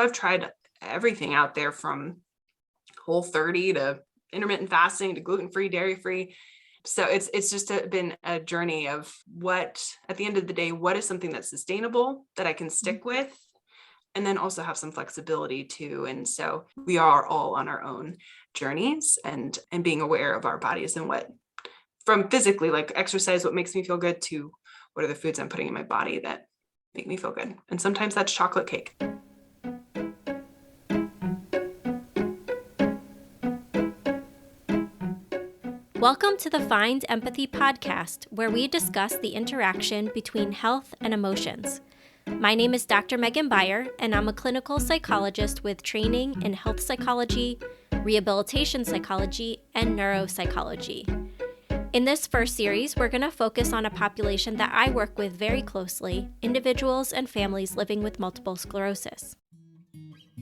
I've tried everything out there from Whole30 to intermittent fasting to gluten-free, dairy-free. So it's just been a journey of what, at the end of the day, what is something that's sustainable that I can stick with, and then also have some flexibility too. And so we are all on our own journeys and being aware of our bodies and what, from physically, like exercise, what makes me feel good, to what are the foods I'm putting in my body that make me feel good. And sometimes that's chocolate cake. Welcome to the Find Empathy podcast, where we discuss the interaction between health and emotions. My name is Dr. Megan Beyer, and I'm a clinical psychologist with training in health psychology, rehabilitation psychology, and neuropsychology. In this first series, we're going to focus on a population that I work with very closely, individuals and families living with multiple sclerosis.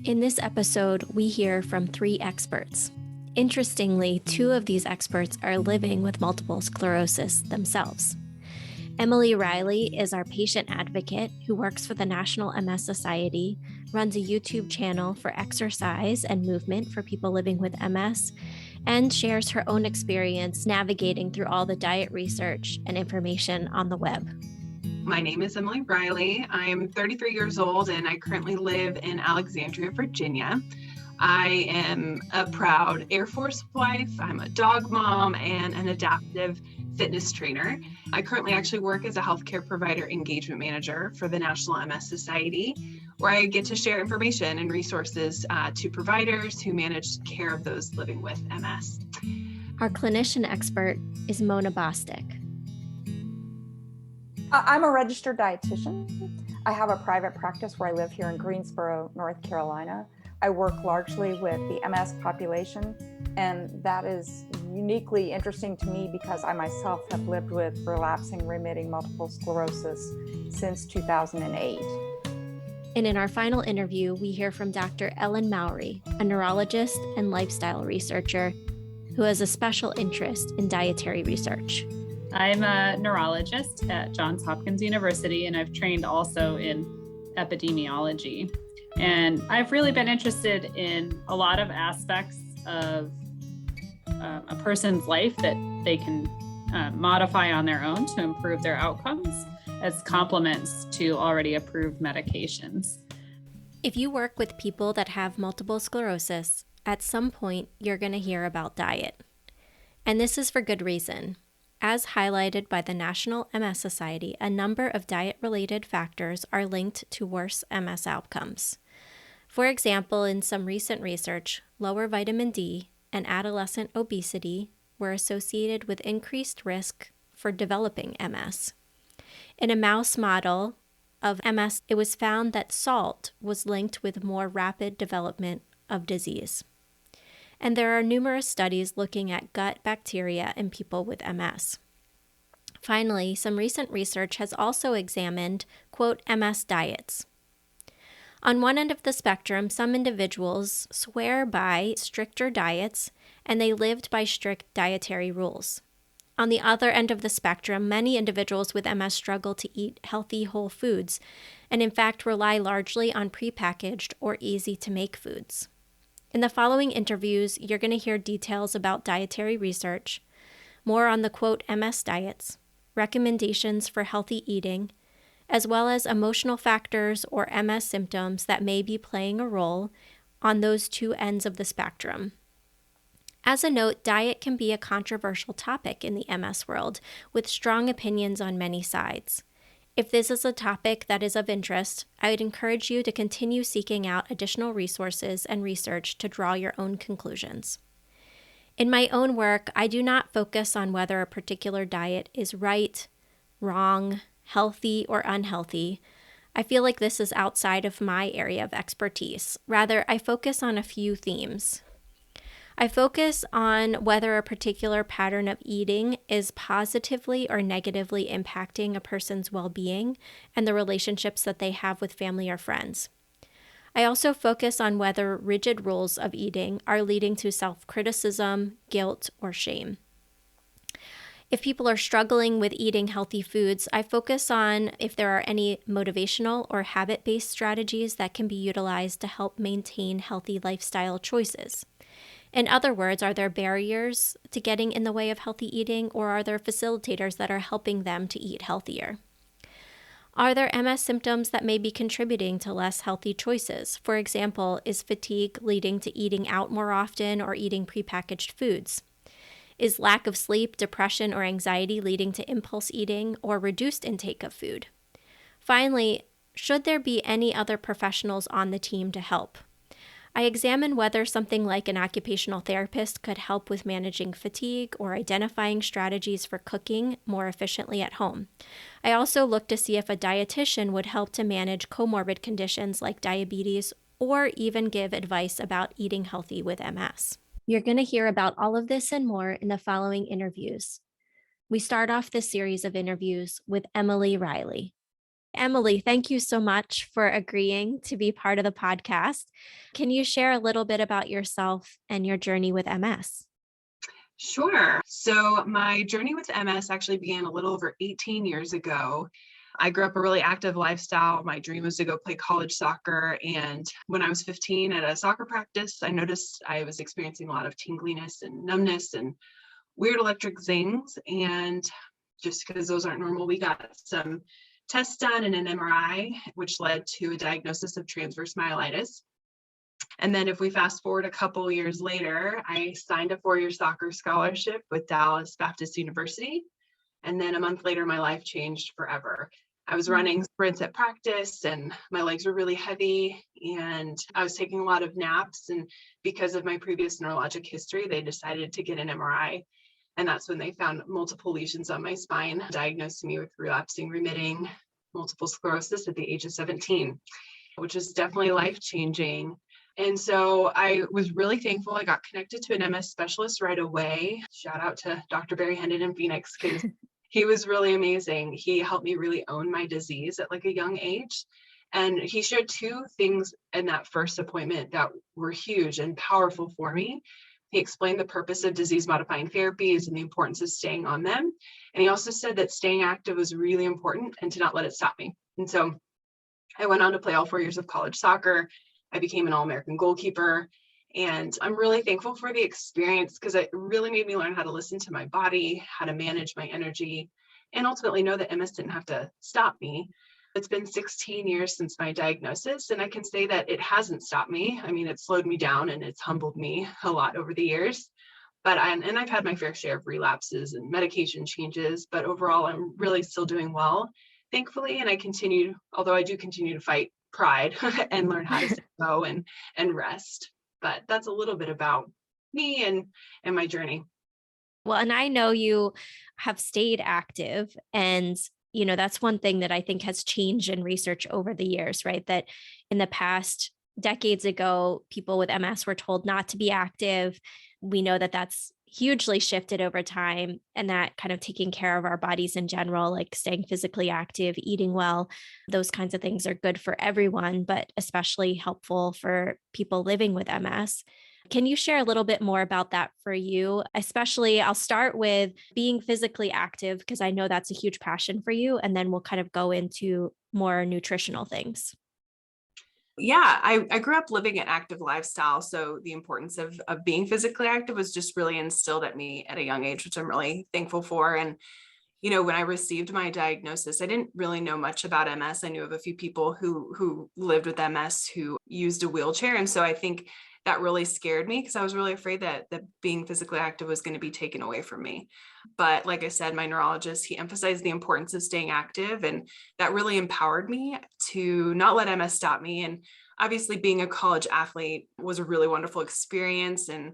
In this episode, we hear from 3 experts. Interestingly, 2 of these experts are living with multiple sclerosis themselves. Emily Riley is our patient advocate who works for the National MS Society, runs a YouTube channel for exercise and movement for people living with MS, and shares her own experience navigating through all the diet research and information on the web. My name is Emily Riley. I'm 33 years old and I currently live in Alexandria, Virginia. I am a proud Air Force wife. I'm a dog mom and an adaptive fitness trainer. I currently actually work as a healthcare provider engagement manager for the National MS Society, where I get to share information and resources to providers who manage care of those living with MS. Our clinician expert is Mona Bostic. I'm a registered dietitian. I have a private practice where I live here in Greensboro, North Carolina. I work largely with the MS population, and that is uniquely interesting to me because I myself have lived with relapsing remitting multiple sclerosis since 2008. And in our final interview, we hear from Dr. Ellen Mowry, a neurologist and lifestyle researcher who has a special interest in dietary research. I'm a neurologist at Johns Hopkins University, and I've trained also in epidemiology. And I've really been interested in a lot of aspects of a person's life that they can modify on their own to improve their outcomes as complements to already approved medications. If you work with people that have multiple sclerosis, at some point you're going to hear about diet. And this is for good reason. As highlighted by the National MS Society, a number of diet-related factors are linked to worse MS outcomes. For example, in some recent research, lower vitamin D and adolescent obesity were associated with increased risk for developing MS. In a mouse model of MS, it was found that salt was linked with more rapid development of disease. And there are numerous studies looking at gut bacteria in people with MS. Finally, some recent research has also examined, quote, MS diets. On one end of the spectrum, some individuals swear by stricter diets, and they lived by strict dietary rules. On the other end of the spectrum, many individuals with MS struggle to eat healthy whole foods, and in fact rely largely on prepackaged or easy-to-make foods. In the following interviews, you're going to hear details about dietary research, more on the, quote, MS diets, recommendations for healthy eating, as well as emotional factors or MS symptoms that may be playing a role on those 2 ends of the spectrum. As a note, diet can be a controversial topic in the MS world, with strong opinions on many sides. If this is a topic that is of interest, I would encourage you to continue seeking out additional resources and research to draw your own conclusions. In my own work, I do not focus on whether a particular diet is right, wrong, healthy, or unhealthy. I feel like this is outside of my area of expertise. Rather, I focus on a few themes. I focus on whether a particular pattern of eating is positively or negatively impacting a person's well-being and the relationships that they have with family or friends. I also focus on whether rigid rules of eating are leading to self-criticism, guilt, or shame. If people are struggling with eating healthy foods, I focus on if there are any motivational or habit-based strategies that can be utilized to help maintain healthy lifestyle choices. In other words, are there barriers to getting in the way of healthy eating, or are there facilitators that are helping them to eat healthier? Are there MS symptoms that may be contributing to less healthy choices? For example, is fatigue leading to eating out more often or eating prepackaged foods? Is lack of sleep, depression, or anxiety leading to impulse eating or reduced intake of food? Finally, should there be any other professionals on the team to help? I examine whether something like an occupational therapist could help with managing fatigue or identifying strategies for cooking more efficiently at home. I also look to see if a dietitian would help to manage comorbid conditions like diabetes or even give advice about eating healthy with MS. You're going to hear about all of this and more in the following interviews. We start off this series of interviews with Emily Riley. Emily, thank you so much for agreeing to be part of the podcast. Can you share a little bit about yourself and your journey with MS? Sure. So my journey with MS actually began a little over 18 years ago. I grew up a really active lifestyle. My dream was to go play college soccer. And when I was 15 at a soccer practice, I noticed I was experiencing a lot of tingliness and numbness and weird electric zings. And just because those aren't normal, we got some tests done and an MRI, which led to a diagnosis of transverse myelitis. And then if we fast forward a couple years later, I signed a 4-year soccer scholarship with Dallas Baptist University. And then a month later, my life changed forever. I was running sprints at practice and my legs were really heavy and I was taking a lot of naps. And because of my previous neurologic history, they decided to get an MRI. And that's when they found multiple lesions on my spine, diagnosed me with relapsing remitting multiple sclerosis at the age of 17, which is definitely life-changing. And so I was really thankful I got connected to an MS specialist right away. Shout out to Dr. Barry Hendon in Phoenix, because he was really amazing. He helped me really own my disease at like a young age. And he shared 2 things in that first appointment that were huge and powerful for me. He explained the purpose of disease modifying therapies and the importance of staying on them. And he also said that staying active was really important and to not let it stop me. And so I went on to play all 4 years of college soccer. I became an All-American goalkeeper. And I'm really thankful for the experience because it really made me learn how to listen to my body, how to manage my energy, and ultimately know that MS didn't have to stop me. It's been 16 years since my diagnosis, and I can say that it hasn't stopped me. I mean, it slowed me down and it's humbled me a lot over the years. But I've had my fair share of relapses and medication changes, but overall, I'm really still doing well, thankfully. And although I do continue to fight pride and learn how to say no and rest. But that's a little bit about me and my journey. Well, and I know you have stayed active, and that's one thing that I think has changed in research over the years, right? That in the past, decades ago, people with MS were told not to be active. We know that that's hugely shifted over time, and that kind of taking care of our bodies in general, like staying physically active, eating well, those kinds of things are good for everyone, but especially helpful for people living with MS. Can you share a little bit more about that for you? Especially, I'll start with being physically active because I know that's a huge passion for you, and then we'll kind of go into more nutritional things. Yeah, I grew up living an active lifestyle. So the importance of being physically active was just really instilled at me at a young age, which I'm really thankful for. And, when I received my diagnosis, I didn't really know much about MS. I knew of a few people who lived with MS who used a wheelchair. And so I think that really scared me because I was really afraid that being physically active was going to be taken away from me. But like I said, my neurologist, he emphasized the importance of staying active, and that really empowered me to not let MS stop me. And obviously being a college athlete was a really wonderful experience. And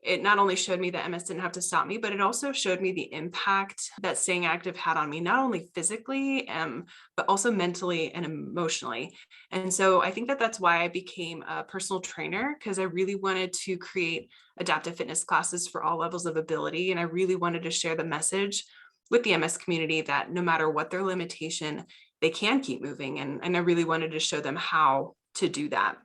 it not only showed me that MS didn't have to stop me, but it also showed me the impact that staying active had on me, not only physically, but also mentally and emotionally. And so I think that that's why I became a personal trainer, because I really wanted to create adaptive fitness classes for all levels of ability. And I really wanted to share the message with the MS community that no matter what their limitation, they can keep moving. And I really wanted to show them how to do that.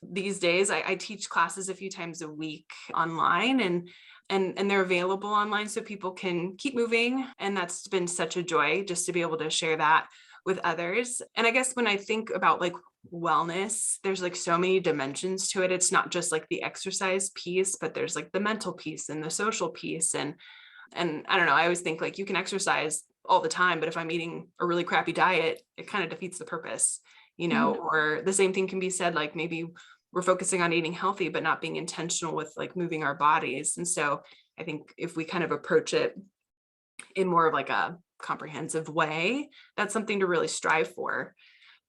These days, I teach classes a few times a week online, and and they're available online so people can keep moving. And that's been such a joy just to be able to share that with others. And I guess when I think about like wellness, there's like so many dimensions to it. It's not just like the exercise piece, but there's like the mental piece and the social piece. And I don't know, I always think like you can exercise all the time, but if I'm eating a really crappy diet, it kind of defeats the purpose, or the same thing can be said, like maybe we're focusing on eating healthy, but not being intentional with like moving our bodies. And so I think if we kind of approach it in more of like a comprehensive way, that's something to really strive for.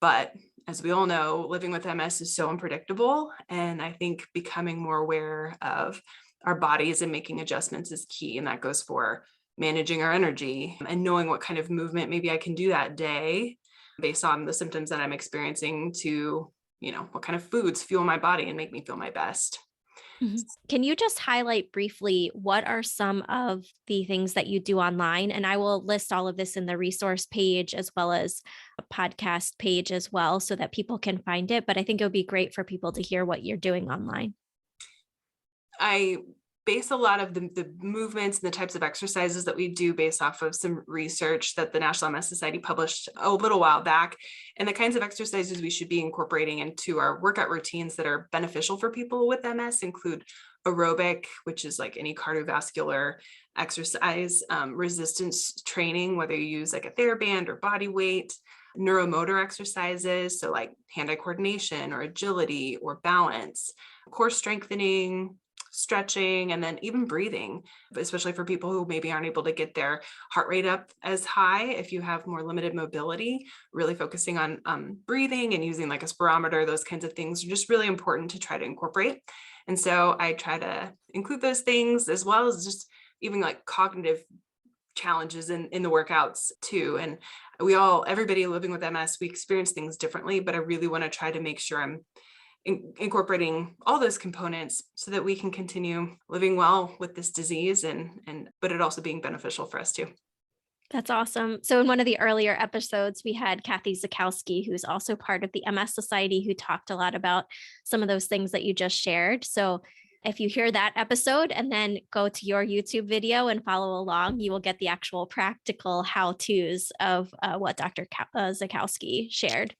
But as we all know, living with MS is so unpredictable. And I think becoming more aware of our bodies and making adjustments is key. And that goes for managing our energy and knowing what kind of movement maybe I can do that day based on the symptoms that I'm experiencing to, what kind of foods fuel my body and make me feel my best. Can you just highlight briefly what are some of the things that you do online? And I will list all of this in the resource page as well as a podcast page as well so that people can find it. But I think it would be great for people to hear what you're doing online. I base a lot of the movements and the types of exercises that we do based off of some research that the National MS Society published a little while back, and the kinds of exercises we should be incorporating into our workout routines that are beneficial for people with MS include aerobic, which is like any cardiovascular exercise, resistance training, whether you use like a TheraBand or body weight, neuromotor exercises, so like hand-eye coordination or agility or balance, core strengthening, stretching, and then even breathing, especially for people who maybe aren't able to get their heart rate up as high. If you have more limited mobility, really focusing on breathing and using like a spirometer, those kinds of things are just really important to try to incorporate. And so I try to include those things as well as just even like cognitive challenges in the workouts too. And everybody living with MS, we experience things differently, but I really want to try to make sure I'm incorporating all those components so that we can continue living well with this disease but it also being beneficial for us too. That's awesome. So in one of the earlier episodes, we had Kathy Zakowski, who's also part of the MS Society, who talked a lot about some of those things that you just shared. So if you hear that episode and then go to your YouTube video and follow along, you will get the actual practical how-tos of what Dr. Zakowski shared.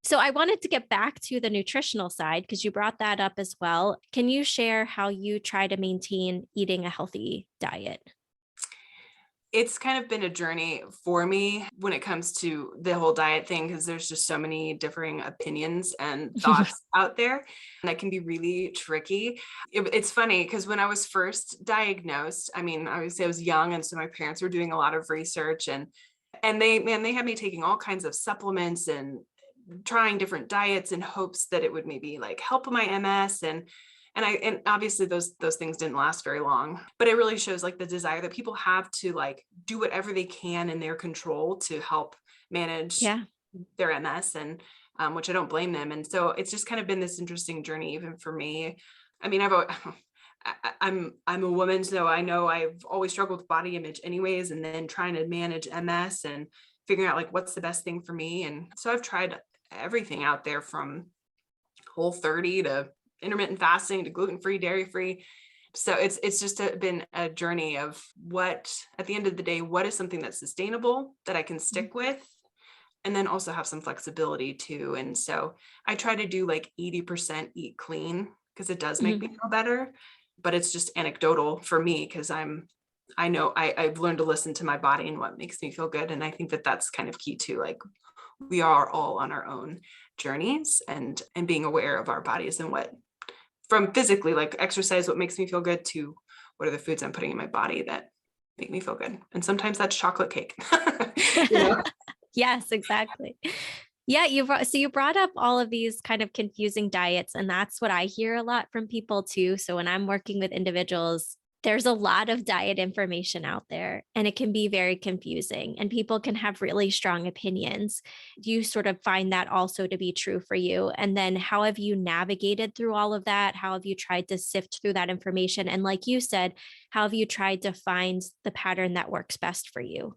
So I wanted to get back to the nutritional side because you brought that up as well. Can you share how you try to maintain eating a healthy diet? It's kind of been a journey for me when it comes to the whole diet thing, because there's just so many differing opinions and thoughts out there, and that can be really tricky. It's funny because when I was first diagnosed, I mean, obviously I was young, and so my parents were doing a lot of research, and they had me taking all kinds of supplements and trying different diets in hopes that it would maybe like help my MS, and obviously those things didn't last very long, but it really shows like the desire that people have to like do whatever they can in their control to help manage their MS, and which I don't blame them. And so it's just kind of been this interesting journey even for me. I mean, I'm a woman, so I know I've always struggled with body image anyways, and then trying to manage MS and figuring out like what's the best thing for me. And so I've tried everything out there from Whole30 to intermittent fasting to gluten-free, dairy-free. So it's just been a journey of what, at the end of the day, what is something that's sustainable that I can stick with, and then also have some flexibility too. And so I try to do like 80% eat clean because it does make me feel better, but it's just anecdotal for me because I know I've learned to listen to my body and what makes me feel good. And I think that that's kind of key too. Like we are all on our own journeys and being aware of our bodies and what, from physically like exercise, what makes me feel good, to what are the foods I'm putting in my body that make me feel good. And sometimes that's chocolate cake. Yes, exactly. Yeah, you brought up all of these kind of confusing diets, and that's what I hear a lot from people too. So when I'm working with individuals, there's a lot of diet information out there, and it can be very confusing, and people can have really strong opinions. Do you sort of find that also to be true for you? And then how have you navigated through all of that? How have you tried to sift through that information? And like you said, how have you tried to find the pattern that works best for you?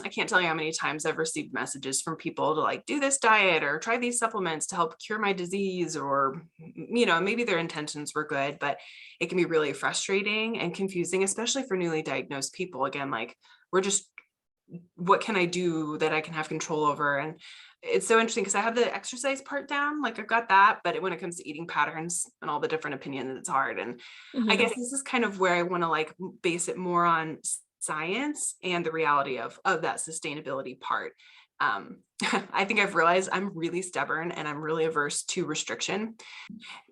I can't tell you how many times I've received messages from people to like do this diet or try these supplements to help cure my disease, or, maybe their intentions were good, but it can be really frustrating and confusing, especially for newly diagnosed people. Again, like what can I do that I can have control over? And it's so interesting because I have the exercise part down, like I've got that, but when it comes to eating patterns and all the different opinions, it's hard. And I guess this is kind of where I want to like base it more on science and the reality of that sustainability part. I think I've realized I'm really stubborn and I'm really averse to restriction,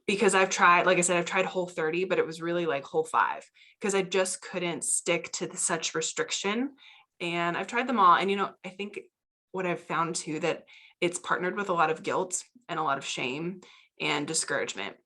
because I've tried, like I said, I've tried Whole30, but it was really like Whole5 because I just couldn't stick to such restriction. And I've tried them all. And, I think what I've found too, that it's partnered with a lot of guilt and a lot of shame and discouragement,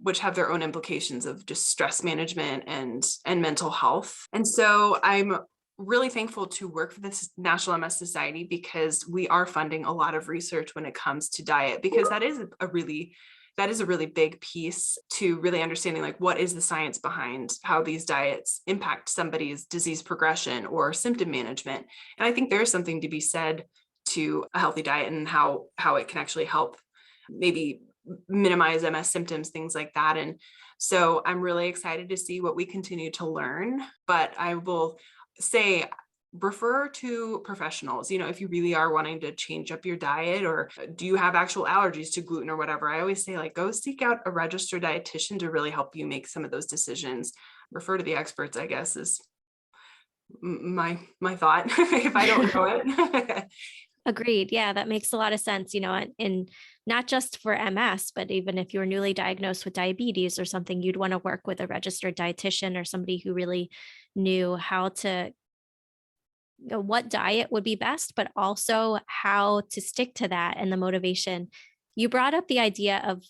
which have their own implications of just stress management and mental health. And so I'm really thankful to work for this National MS Society, because we are funding a lot of research when it comes to diet, because that is a really big piece to really understanding like what is the science behind how these diets impact somebody's disease progression or symptom management. And I think there is something to be said to a healthy diet and how it can actually help maybe minimize MS symptoms, things like that. And so I'm really excited to see what we continue to learn, but I will say refer to professionals. If you really are wanting to change up your diet, or do you have actual allergies to gluten or whatever, I always say like go seek out a registered dietitian to really help you make some of those decisions. Refer to the experts, I guess, is my thought if I don't know it. Agreed. Yeah, that makes a lot of sense, and not just for MS, but even if you're newly diagnosed with diabetes or something, you'd want to work with a registered dietitian or somebody who really knew how to, what diet would be best, but also how to stick to that and the motivation. You brought up the idea of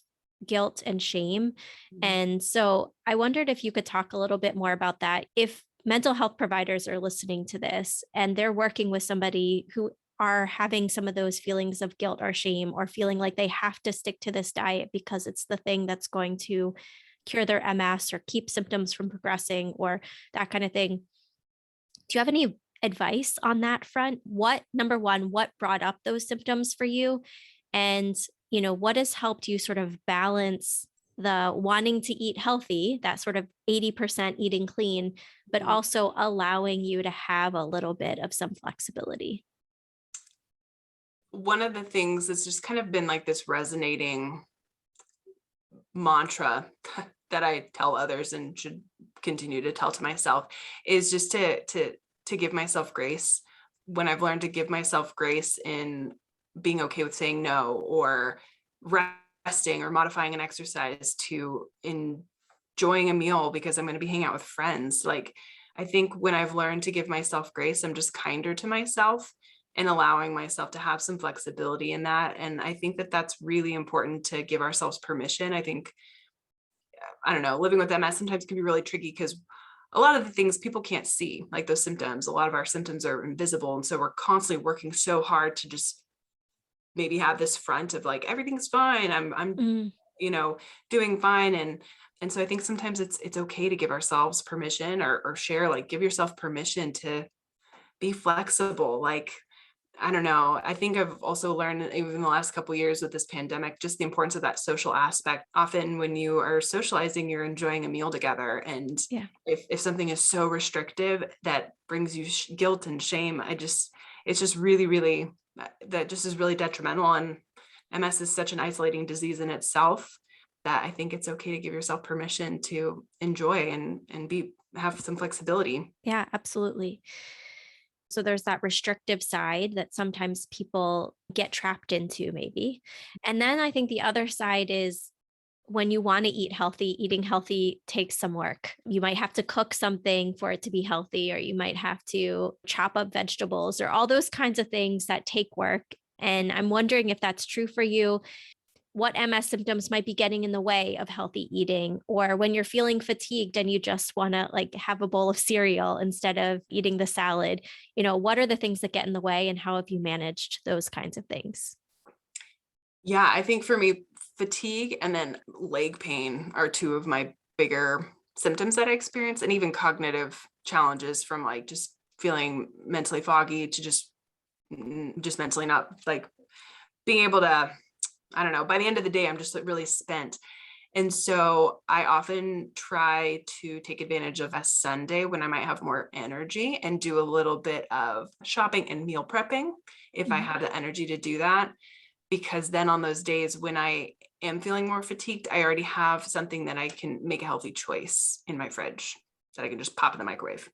guilt and shame. And so I wondered if you could talk a little bit more about that. If mental health providers are listening to this and they're working with somebody who are having some of those feelings of guilt or shame, or feeling like they have to stick to this diet because it's the thing that's going to cure their MS or keep symptoms from progressing or that kind of thing. Do you have any advice on that front? Number one, what brought up those symptoms for you? And, what has helped you sort of balance the wanting to eat healthy, that sort of 80% eating clean, but also allowing you to have a little bit of some flexibility? One of the things that's just kind of been like this resonating mantra that I tell others and should continue to tell to myself is just to give myself grace. When I've learned to give myself grace in being okay with saying no, or resting, or modifying an exercise, to enjoying a meal because I'm going to be hanging out with friends. Like, I think when I've learned to give myself grace, I'm just kinder to myself and allowing myself to have some flexibility in that. And I think that that's really important, to give ourselves permission. I think, I don't know, living with MS sometimes can be really tricky because a lot of the things people can't see, like those symptoms, a lot of our symptoms are invisible. And so we're constantly working so hard to just maybe have this front of like, everything's fine. I'm doing fine. And so I think sometimes it's okay to give ourselves permission, or share, like give yourself permission to be flexible. Like, I don't know. I think I've also learned, even in the last couple of years with this pandemic, just the importance of that social aspect. Often when you are socializing, you're enjoying a meal together. And if something is so restrictive that brings you guilt and shame, it's just really, really, that just is really detrimental. And MS is such an isolating disease in itself that I think it's okay to give yourself permission to enjoy and have some flexibility. Yeah, absolutely. So there's that restrictive side that sometimes people get trapped into, maybe. And then I think the other side is when you want to eat healthy, eating healthy takes some work. You might have to cook something for it to be healthy, or you might have to chop up vegetables, or all those kinds of things that take work. And I'm wondering if that's true for you. What MS symptoms might be getting in the way of healthy eating, or when you're feeling fatigued and you just want to like have a bowl of cereal instead of eating the salad. What are the things that get in the way, and how have you managed those kinds of things? Yeah, I think for me, fatigue and then leg pain are two of my bigger symptoms that I experience, and even cognitive challenges from like just feeling mentally foggy to just mentally not like being able to, I don't know, by the end of the day, I'm just like really spent. And so I often try to take advantage of a Sunday when I might have more energy and do a little bit of shopping and meal prepping if I have the energy to do that. Because then on those days when I am feeling more fatigued, I already have something that I can make a healthy choice in my fridge that I can just pop in the microwave.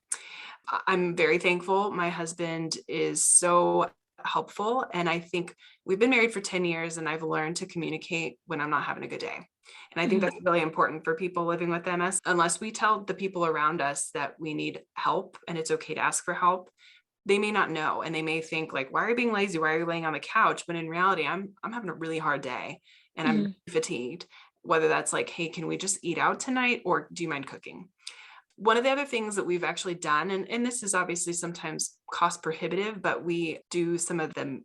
I'm very thankful. My husband is so helpful. And I think we've been married for 10 years and I've learned to communicate when I'm not having a good day. And I think that's really important for people living with MS. Unless we tell the people around us that we need help and it's okay to ask for help, they may not know. And they may think like, why are you being lazy? Why are you laying on the couch? But in reality, I'm having a really hard day and I'm fatigued, whether that's like, hey, can we just eat out tonight? Or do you mind cooking? One of the other things that we've actually done, and this is obviously sometimes cost prohibitive, but we do some of the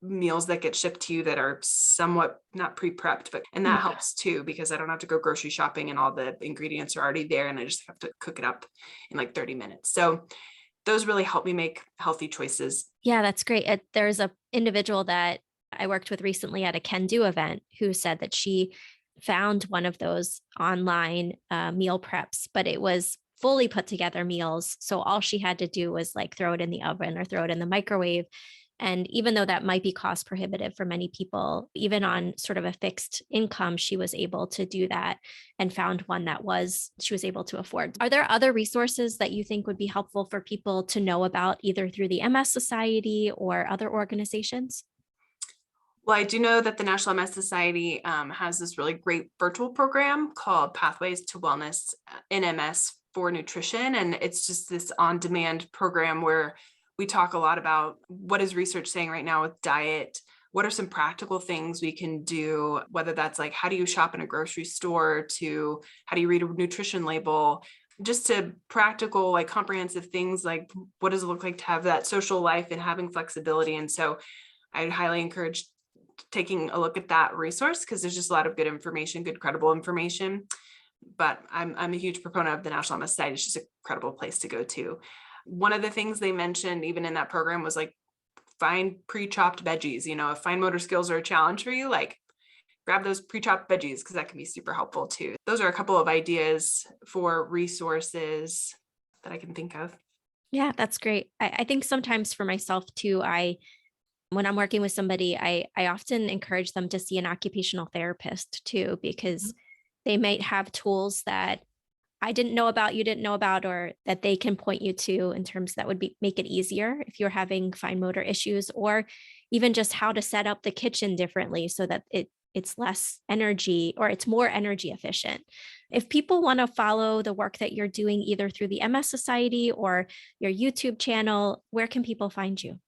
meals that get shipped to you that are somewhat not pre-prepped, and that helps too, because I don't have to go grocery shopping and all the ingredients are already there and I just have to cook it up in like 30 minutes. So those really help me make healthy choices. Yeah, that's great. There's a individual that I worked with recently at a Can Do event who said that she found one of those online meal preps, but it was fully put together meals. So all she had to do was like throw it in the oven or throw it in the microwave. And even though that might be cost prohibitive for many people, even on sort of a fixed income, she was able to do that and found one that she was able to afford. Are there other resources that you think would be helpful for people to know about either through the MS Society or other organizations? Well, I do know that the National MS Society has this really great virtual program called Pathways to Wellness in MS for Nutrition. And it's just this on-demand program where we talk a lot about what is research saying right now with diet. What are some practical things we can do, whether that's like, how do you shop in a grocery store, to how do you read a nutrition label, just to practical, like comprehensive things like what does it look like to have that social life and having flexibility. And so I'd highly encourage taking a look at that resource because there's just a lot of good information, good credible information. But I'm a huge proponent of the National MS Society. It's just a credible place to go to. One of the things they mentioned even in that program was like find pre-chopped veggies. If fine motor skills are a challenge for you, like grab those pre-chopped veggies because that can be super helpful too. Those are a couple of ideas for resources that I can think of. Yeah, that's great. I think sometimes for myself too, when I'm working with somebody, I often encourage them to see an occupational therapist too, because they might have tools that I didn't know about, you didn't know about, or that they can point you to in terms that would make it easier if you're having fine motor issues, or even just how to set up the kitchen differently so that it's less energy or it's more energy efficient. If people want to follow the work that you're doing either through the MS Society or your YouTube channel, where can people find you?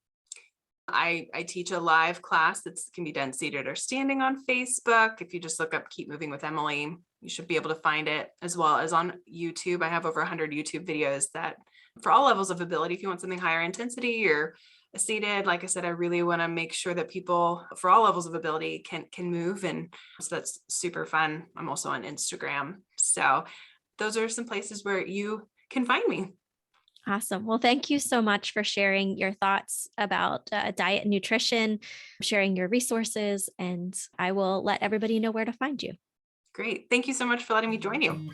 I teach a live class that can be done seated or standing on Facebook. If you just look up Keep Moving with Emily, you should be able to find it, as well as on YouTube. I have over 100 YouTube videos that for all levels of ability. If you want something higher intensity or seated, like I said, I really want to make sure that people for all levels of ability can move. And so that's super fun. I'm also on Instagram. So those are some places where you can find me. Awesome. Well, thank you so much for sharing your thoughts about diet and nutrition, sharing your resources, and I will let everybody know where to find you. Great. Thank you so much for letting me join you.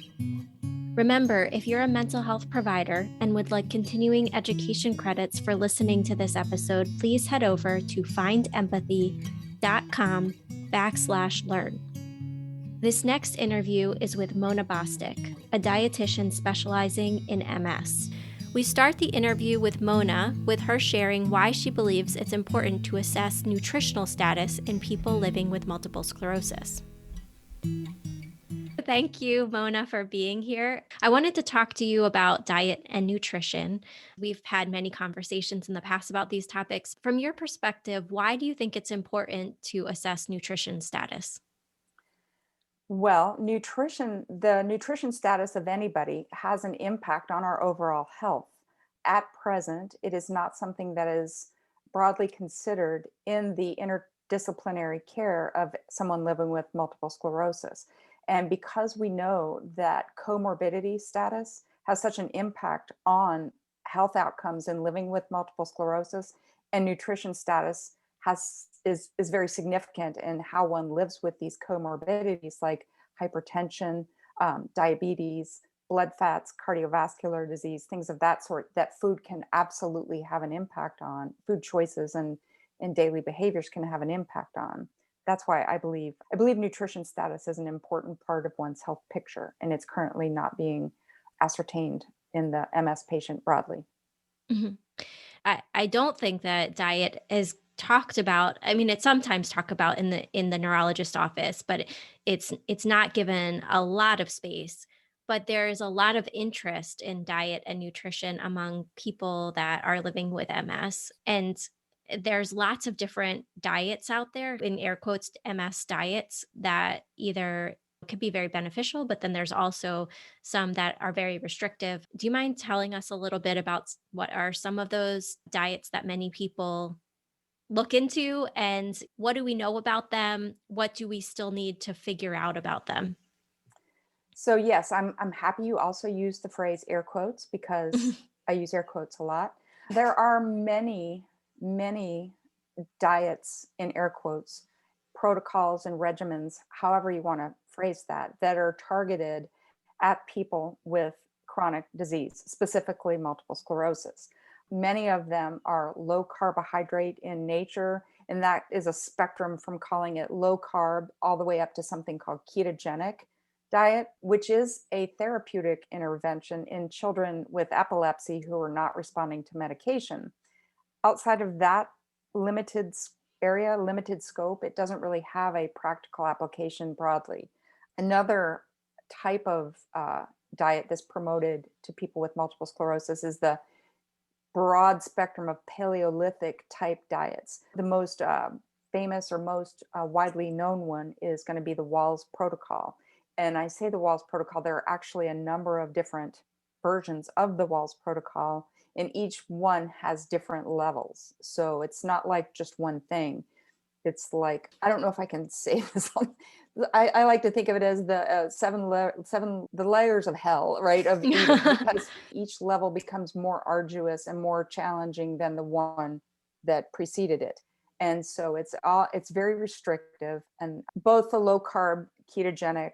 Remember, if you're a mental health provider and would like continuing education credits for listening to this episode, please head over to findempathy.com/learn. This next interview is with Mona Bostic, a dietitian specializing in MS. We start the interview with Mona with her sharing why she believes it's important to assess nutritional status in people living with multiple sclerosis. Thank you, Mona, for being here. I wanted to talk to you about diet and nutrition. We've had many conversations in the past about these topics. From your perspective, why do you think it's important to assess nutrition status? Well, the nutrition status of anybody has an impact on our overall health. At present, it is not something that is broadly considered in the interdisciplinary care of someone living with multiple sclerosis. And because we know that comorbidity status has such an impact on health outcomes in living with multiple sclerosis, and nutrition status is very significant in how one lives with these comorbidities like hypertension, diabetes, blood fats, cardiovascular disease, things of that sort, that food can absolutely have an impact on. Food choices and daily behaviors can have an impact on. That's why I believe nutrition status is an important part of one's health picture, and it's currently not being ascertained in the MS patient broadly. Mhm. I don't think that diet is talked about. I mean, it's sometimes talked about in the neurologist office, but it's not given a lot of space. But there is a lot of interest in diet and nutrition among people that are living with MS. And there's lots of different diets out there, in air quotes, MS diets, that either could be very beneficial, but then there's also some that are very restrictive. Do you mind telling us a little bit about what are some of those diets that many people look into, and what do we know about them? What do we still need to figure out about them? So yes, I'm happy you also use the phrase air quotes, because I use air quotes a lot. There are many diets in air quotes, protocols and regimens, however you want to phrase that, that are targeted at people with chronic disease, specifically multiple sclerosis. Many of them are low carbohydrate in nature, and that is a spectrum from calling it low carb all the way up to something called ketogenic diet, which is a therapeutic intervention in children with epilepsy who are not responding to medication. Outside of that limited area, limited scope, it doesn't really have a practical application broadly. Another type of diet that's promoted to people with multiple sclerosis is the broad spectrum of Paleolithic type diets. The most famous or most widely known one is going to be the Wahls Protocol. And I say the Wahls Protocol, there are actually a number of different versions of the Wahls Protocol, and each one has different levels. So it's not like just one thing. It's like, I don't know if I can say this. I like to think of it as the the layers of hell, right? Of eating, because each level becomes more arduous and more challenging than the one that preceded it. And so it's very restrictive, and both the low carb, ketogenic,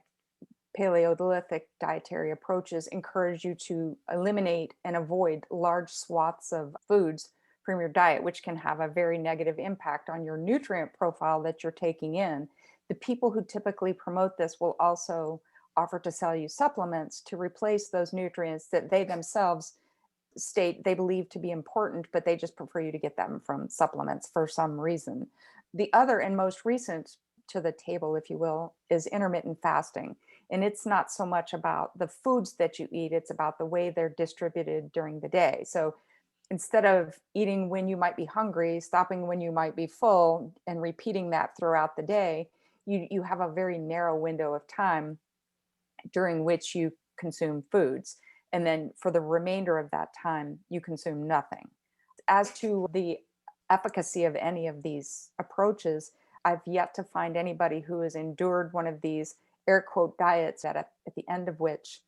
Paleolithic dietary approaches encourage you to eliminate and avoid large swaths of foods from your diet, which can have a very negative impact on your nutrient profile that you're taking in. The people who typically promote this will also offer to sell you supplements to replace those nutrients that they themselves state they believe to be important, but they just prefer you to get them from supplements for some reason. The other and most recent to the table, if you will, is intermittent fasting. And it's not so much about the foods that you eat, it's about the way they're distributed during the day. So instead of eating when you might be hungry, stopping when you might be full, and repeating that throughout the day, you have a very narrow window of time during which you consume foods. And then for the remainder of that time, you consume nothing. As to the efficacy of any of these approaches, I've yet to find anybody who has endured one of these air quote diets at the end of which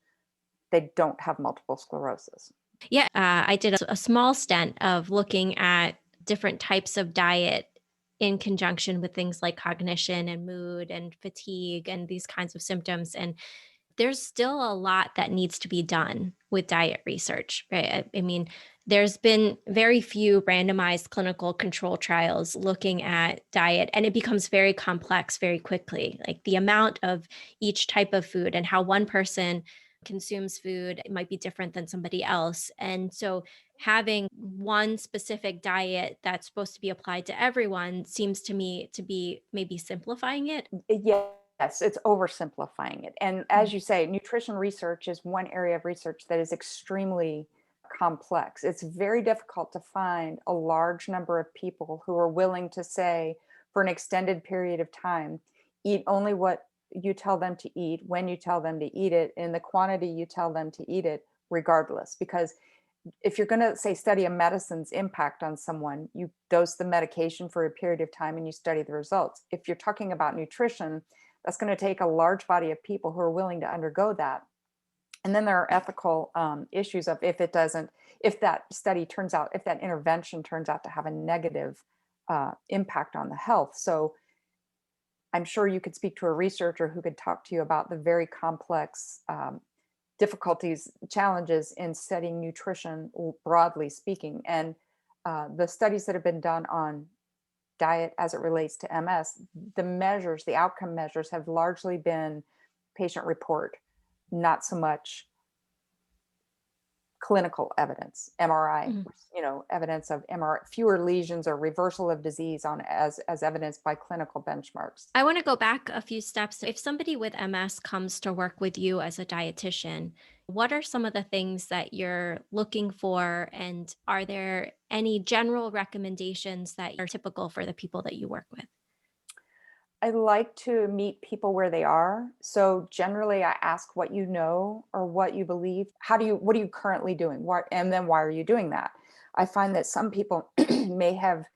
they don't have multiple sclerosis. Yeah, I did a small stint of looking at different types of diet in conjunction with things like cognition and mood and fatigue and these kinds of symptoms. And there's still a lot that needs to be done with diet research, right? I mean, there's been very few randomized clinical control trials looking at diet, and it becomes very complex very quickly. Like the amount of each type of food and how one person consumes food might be different than somebody else. And so having one specific diet that's supposed to be applied to everyone seems to me to be maybe simplifying it. Yes, it's oversimplifying it. And as you say, nutrition research is one area of research that is extremely complex. It's very difficult to find a large number of people who are willing to say, for an extended period of time, eat only what you tell them to eat, when you tell them to eat it, in the quantity you tell them to eat it, regardless. Because if you're going to say study a medicine's impact on someone, you dose the medication for a period of time and you study the results. If you're talking about nutrition, that's going to take a large body of people who are willing to undergo that. And then there are ethical issues of if that study turns out, if that intervention turns out to have a negative impact on the health. So I'm sure you could speak to a researcher who could talk to you about the very complex difficulties, challenges in studying nutrition, broadly speaking. And the studies that have been done on diet as it relates to MS, the outcome measures have largely been patient report, not so much clinical evidence, MRI, Mhm. evidence of MRI, fewer lesions or reversal of disease on as evidenced by clinical benchmarks. I want to go back a few steps. If somebody with MS comes to work with you as a dietitian, what are some of the things that you're looking for? And are there any general recommendations that are typical for the people that you work with? I like to meet people where they are. So generally I ask what you know or what you believe. What are you currently doing? And then why are you doing that? I find that some people may have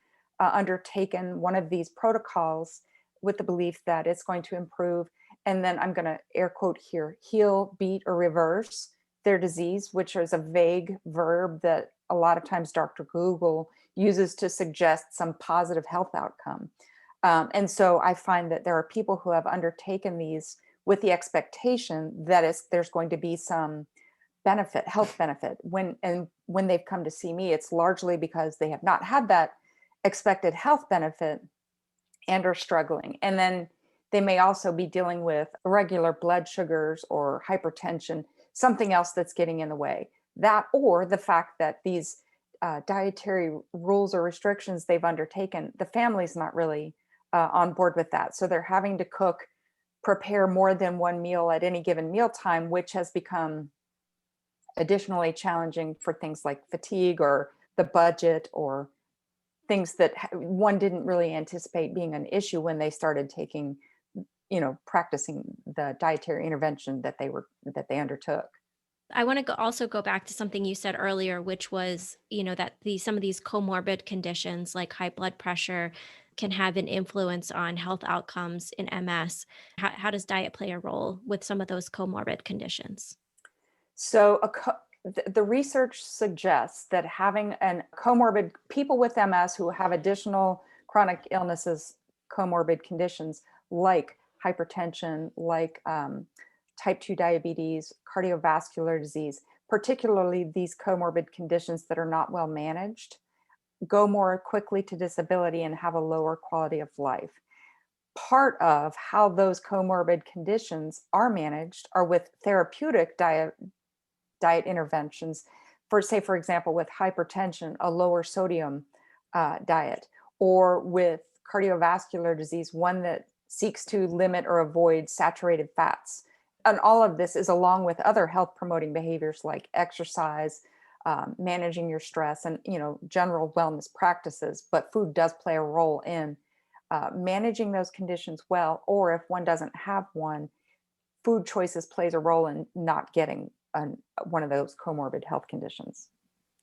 undertaken one of these protocols with the belief that it's going to improve. And then I'm going to air quote here, heal, beat, or reverse their disease, which is a vague verb that a lot of times Dr. Google uses to suggest some positive health outcome. And so I find that there are people who have undertaken these with the expectation that there's going to be some benefit, health benefit. When they've come to see me, it's largely because they have not had that expected health benefit and are struggling. And then they may also be dealing with irregular blood sugars or hypertension, something else that's getting in the way. That, or the fact that these dietary rules or restrictions they've undertaken, the family's not really on board with that. So they're having to prepare more than one meal at any given mealtime, which has become additionally challenging for things like fatigue or the budget or things that one didn't really anticipate being an issue when they started practicing the dietary intervention that they undertook. I want to also go back to something you said earlier, which was, that some of these comorbid conditions like high blood pressure can have an influence on health outcomes in MS. How does diet play a role with some of those comorbid conditions? So the research suggests that having an comorbid people with MS who have additional chronic illnesses, comorbid conditions like hypertension, like type 2 diabetes, cardiovascular disease, particularly these comorbid conditions that are not well managed, go more quickly to disability and have a lower quality of life. Part of how those comorbid conditions are managed are with therapeutic diet interventions. For example, with hypertension, a lower sodium diet, or with cardiovascular disease, one that seeks to limit or avoid saturated fats. And all of this is along with other health promoting behaviors like exercise, managing your stress, and general wellness practices. But food does play a role in managing those conditions well, or if one doesn't have one, food choices plays a role in not getting one of those comorbid health conditions.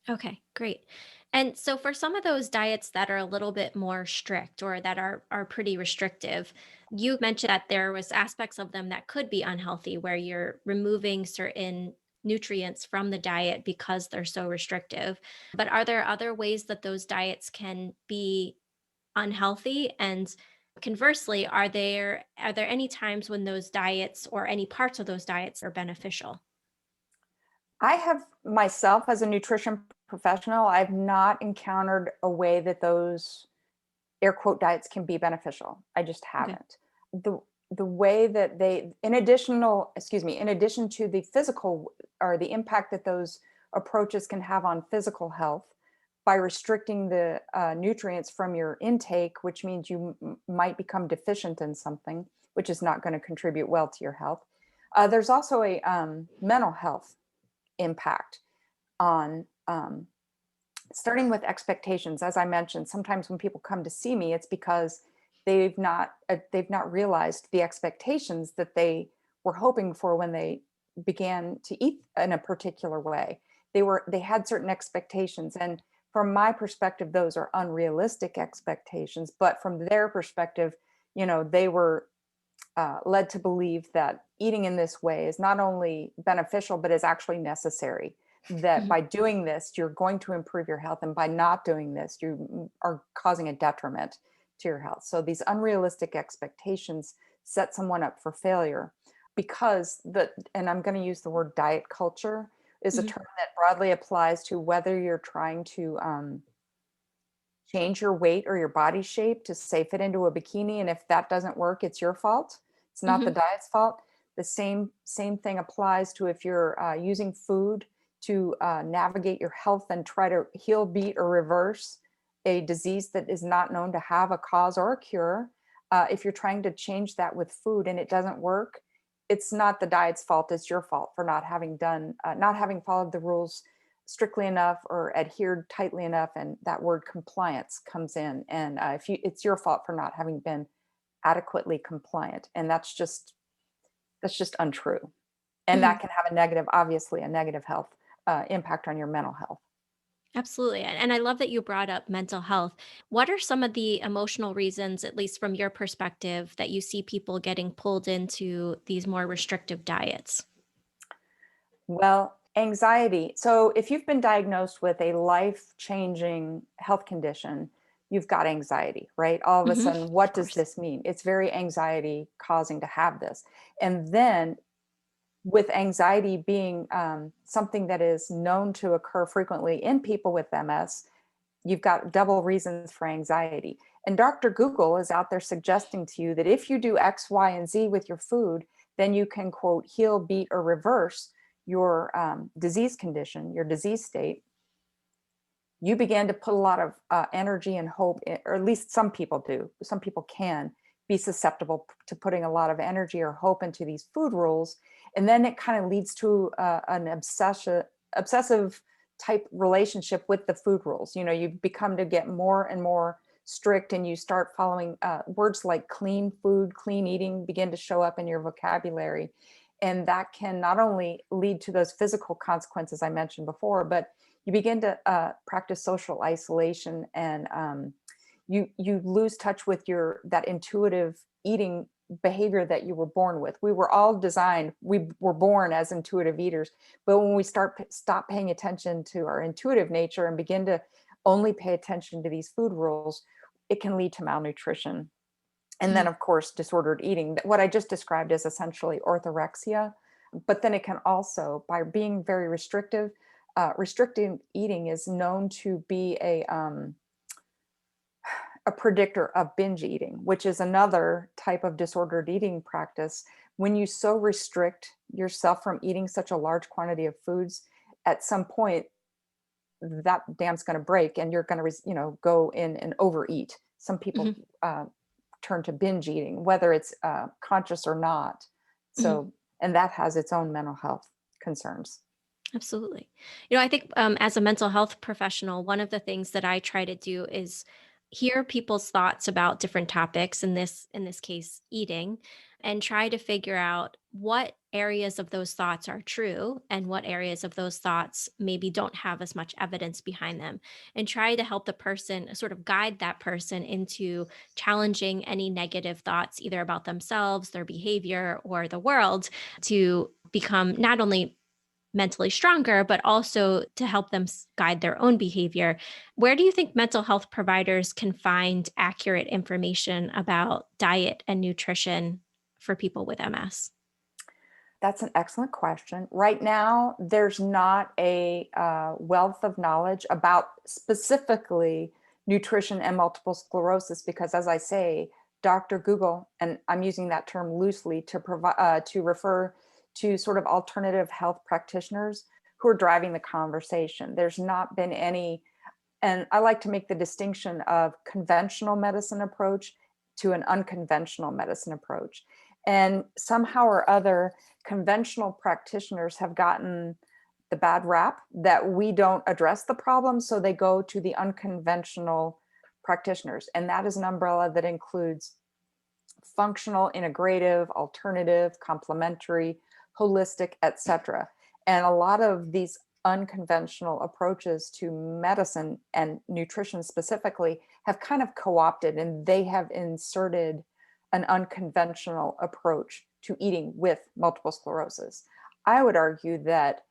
Okay, great. And so for some of those diets that are a little bit more strict or that are pretty restrictive, you mentioned that there was aspects of them that could be unhealthy where you're removing certain nutrients from the diet because they're so restrictive. But are there other ways that those diets can be unhealthy? And conversely, are there any times when those diets or any parts of those diets are beneficial? I have myself as a nutrition professional, I've not encountered a way that those air quote diets can be beneficial. I just Okay. haven't. The way that in addition to the physical or the impact that those approaches can have on physical health by restricting the nutrients from your intake, which means you might become deficient in something, which is not going to contribute well to your health. There's also a mental health impact on starting with expectations. As I mentioned, sometimes when people come to see me, it's because they've not realized the expectations that they were hoping for when they began to eat in a particular way. They had certain expectations, and from my perspective, those are unrealistic expectations. But from their perspective, they were led to believe that eating in this way is not only beneficial, but is actually necessary. That by doing this, you're going to improve your health. And by not doing this, you are causing a detriment to your health. So these unrealistic expectations set someone up for failure because and I'm going to use the word diet culture, is a term that broadly applies to whether you're trying to change your weight or your body shape to say fit into a bikini. And if that doesn't work, it's your fault. It's not the diet's fault. The same thing applies to if you're using food to navigate your health and try to heal, beat, or reverse a disease that is not known to have a cause or a cure. If you're trying to change that with food and it doesn't work, it's not the diet's fault. It's your fault for not having followed the rules strictly enough or adhered tightly enough. And that word compliance comes in. And it's your fault for not having been adequately compliant. And that's just untrue. And that can have obviously a negative health impact on your mental health. Absolutely. And I love that you brought up mental health. What are some of the emotional reasons, at least from your perspective, that you see people getting pulled into these more restrictive diets? Well, anxiety. So if you've been diagnosed with a life-changing health condition, you've got anxiety, right? All of a sudden, what does this mean? It's very anxiety causing to have this. And then with anxiety being something that is known to occur frequently in people with MS, you've got double reasons for anxiety. And Dr. Google is out there suggesting to you that if you do X, Y, and Z with your food, then you can, quote, heal, beat, or reverse your disease condition, your disease state. You begin to put a lot of energy and hope, or at least some people do. Some people can be susceptible to putting a lot of energy or hope into these food rules. And then it kind of leads to an obsessive type relationship with the food rules. You know, you become to get more and more strict, and you start following words like clean food, clean eating begin to show up in your vocabulary. And that can not only lead to those physical consequences I mentioned before, but you begin to practice social isolation, and you lose touch with that intuitive eating behavior that you were born with. We were all designed, we were born as intuitive eaters, but when we stop paying attention to our intuitive nature and begin to only pay attention to these food rules, it can lead to malnutrition. And then, of course, disordered eating. What I just described is essentially orthorexia, but then it can also, by being very restrictive, restricted eating is known to be a predictor of binge eating, which is another type of disordered eating practice. When you so restrict yourself from eating such a large quantity of foods, at some point that dam's going to break, and you're going to go in and overeat. Some people turn to binge eating, whether it's conscious or not. So, and that has its own mental health concerns. Absolutely. I think as a mental health professional, one of the things that I try to do is hear people's thoughts about different topics, in this case, eating, and try to figure out what areas of those thoughts are true and what areas of those thoughts maybe don't have as much evidence behind them, and try to help the person, sort of guide that person into challenging any negative thoughts, either about themselves, their behavior, or the world, to become not only mentally stronger, but also to help them guide their own behavior. Where do you think mental health providers can find accurate information about diet and nutrition for people with MS? That's an excellent question. Right now, there's not a wealth of knowledge about specifically nutrition and multiple sclerosis, because, as I say, Dr. Google, and I'm using that term loosely to refer to sort of alternative health practitioners who are driving the conversation. There's not been any, and I like to make the distinction of conventional medicine approach to an unconventional medicine approach. And somehow or other, conventional practitioners have gotten the bad rap that we don't address the problem, so they go to the unconventional practitioners. And that is an umbrella that includes functional, integrative, alternative, complementary, holistic, etc. And a lot of these unconventional approaches to medicine and nutrition specifically have kind of co-opted, and they have inserted an unconventional approach to eating with multiple sclerosis. I would argue that